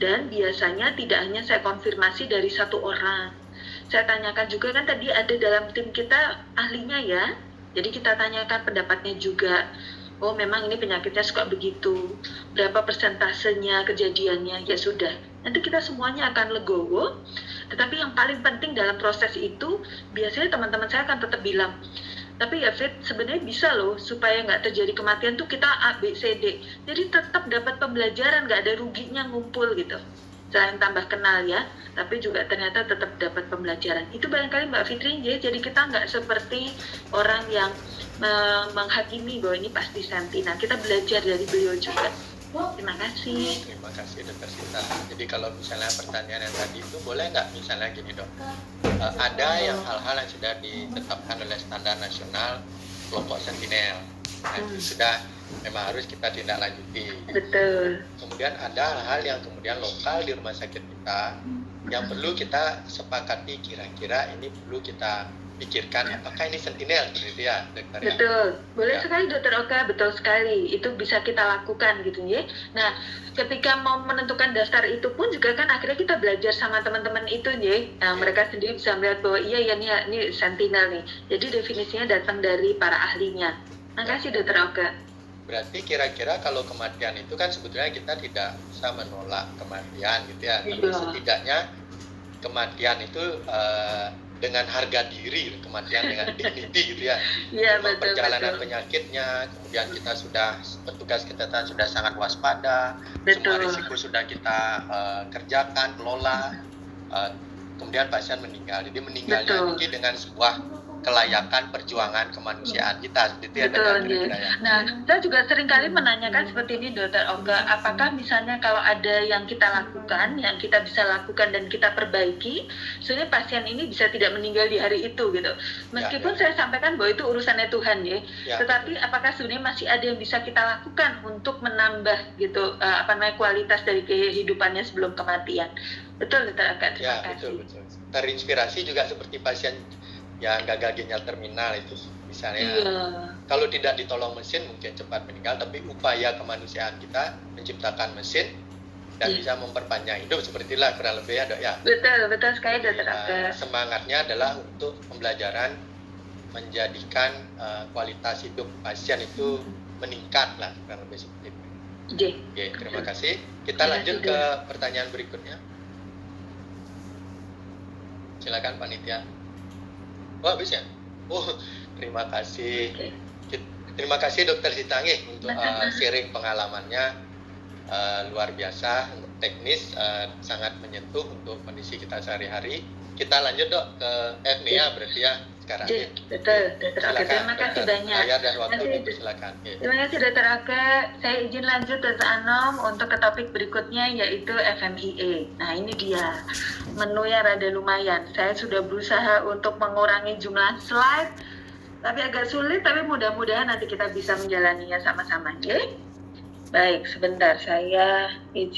Dan biasanya tidak hanya saya konfirmasi dari satu orang. Saya tanyakan juga, kan tadi ada dalam tim kita ahlinya ya, jadi kita tanyakan pendapatnya juga. Oh memang ini penyakitnya suka begitu, berapa persentasenya kejadiannya, ya sudah. Nanti kita semuanya akan legowo, tetapi yang paling penting dalam proses itu, biasanya teman-teman saya akan tetap bilang, tapi ya Fit, sebenarnya bisa loh supaya nggak terjadi kematian tuh kita A, B, C, D. Jadi tetap dapat pembelajaran, nggak ada ruginya ngumpul gitu. Selain tambah kenal ya, tapi juga ternyata tetap dapat pembelajaran. Itu barangkali Mbak Fitri ya, jadi kita nggak seperti orang yang menghakimi bahwa ini pasti sentinel. Kita belajar dari beliau juga. Terima kasih. Terima kasih Dr. Sinta. Jadi kalau misalnya pertanyaan yang tadi itu boleh nggak misalnya gini dok, ada yang hal-hal yang sudah ditetapkan oleh standar nasional kelompok sentinel, nah, itu sudah memang harus kita tindak lanjuti. Betul. Kemudian ada hal yang kemudian lokal di rumah sakit kita yang perlu kita sepakati, kira-kira ini perlu kita pikirkan apakah ini sentinel gitu ya dokter ya. Betul, boleh Ya. sekali Dokter Oka, betul sekali, itu bisa kita lakukan gitu ya. Nah, ketika mau menentukan daftar itu pun juga kan akhirnya kita belajar sama teman-teman itu ya. Nah, mereka sendiri bisa melihat bahwa iya ya ini sentinel nih. Jadi definisinya datang dari para ahlinya. Makasih Dokter Oka. Berarti kira-kira kalau kematian itu kan sebetulnya kita tidak bisa menolak kematian gitu ya, tapi Iya. setidaknya kematian itu dengan harga diri, kematian dengan dignity gitu ya. Iya, Memang betul, perjalanan betul. penyakitnya, kemudian kita sudah, petugas kesehatan sudah sangat waspada, Betul. semua risiko sudah kita kerjakan, kelola, kemudian pasien meninggal. Jadi meninggalnya Betul. mungkin dengan sebuah kelayakan perjuangan kemanusiaan kita, seperti itu ya Betul, kira-kira ya. Nah, saya juga sering kali menanyakan seperti ini, Dokter Oga, apakah misalnya kalau ada yang kita lakukan, yang kita bisa lakukan dan kita perbaiki, sebenarnya pasien ini bisa tidak meninggal di hari itu gitu. Meskipun saya sampaikan bahwa itu urusannya Tuhan ya, tetapi apakah sebenarnya masih ada yang bisa kita lakukan untuk menambah gitu kualitas dari kehidupannya sebelum kematian? Betul, Dokter Oga. Terima kasih. Betul. Terinspirasi juga seperti pasien yang gagal ginjal terminal itu misalnya, kalau tidak ditolong mesin mungkin cepat meninggal, tapi upaya kemanusiaan kita menciptakan mesin dan bisa memperpanjang hidup, sepertilah kurang lebih ya, Dok ya. Betul sekali, Dokter Aga. Semangatnya adalah untuk pembelajaran menjadikan kualitas hidup pasien itu meningkat lah, kurang lebih seperti itu. Oke, terima kasih. Kita lanjut ke pertanyaan berikutnya. Silakan panitia. Oh, habis ya? Oh, terima kasih. Terima kasih Dokter Sitangi untuk sharing pengalamannya, luar biasa, teknis, sangat menyentuh untuk kondisi kita sehari-hari. Kita lanjut, Dok, ke FNIA berarti ya sekarang. Betul, Dokter Aga. Terima kasih banyak. Layar dan waktu dipersilakan. Terima kasih, Dokter Aga. Saya izin lanjut, Dokter Anom, untuk ke topik berikutnya, yaitu FMIA. Nah, ini dia. Menunya rada lumayan. Saya sudah berusaha untuk mengurangi jumlah slide, tapi agak sulit, tapi mudah-mudahan nanti kita bisa menjalaninya sama-sama. Baik, sebentar. Saya izin.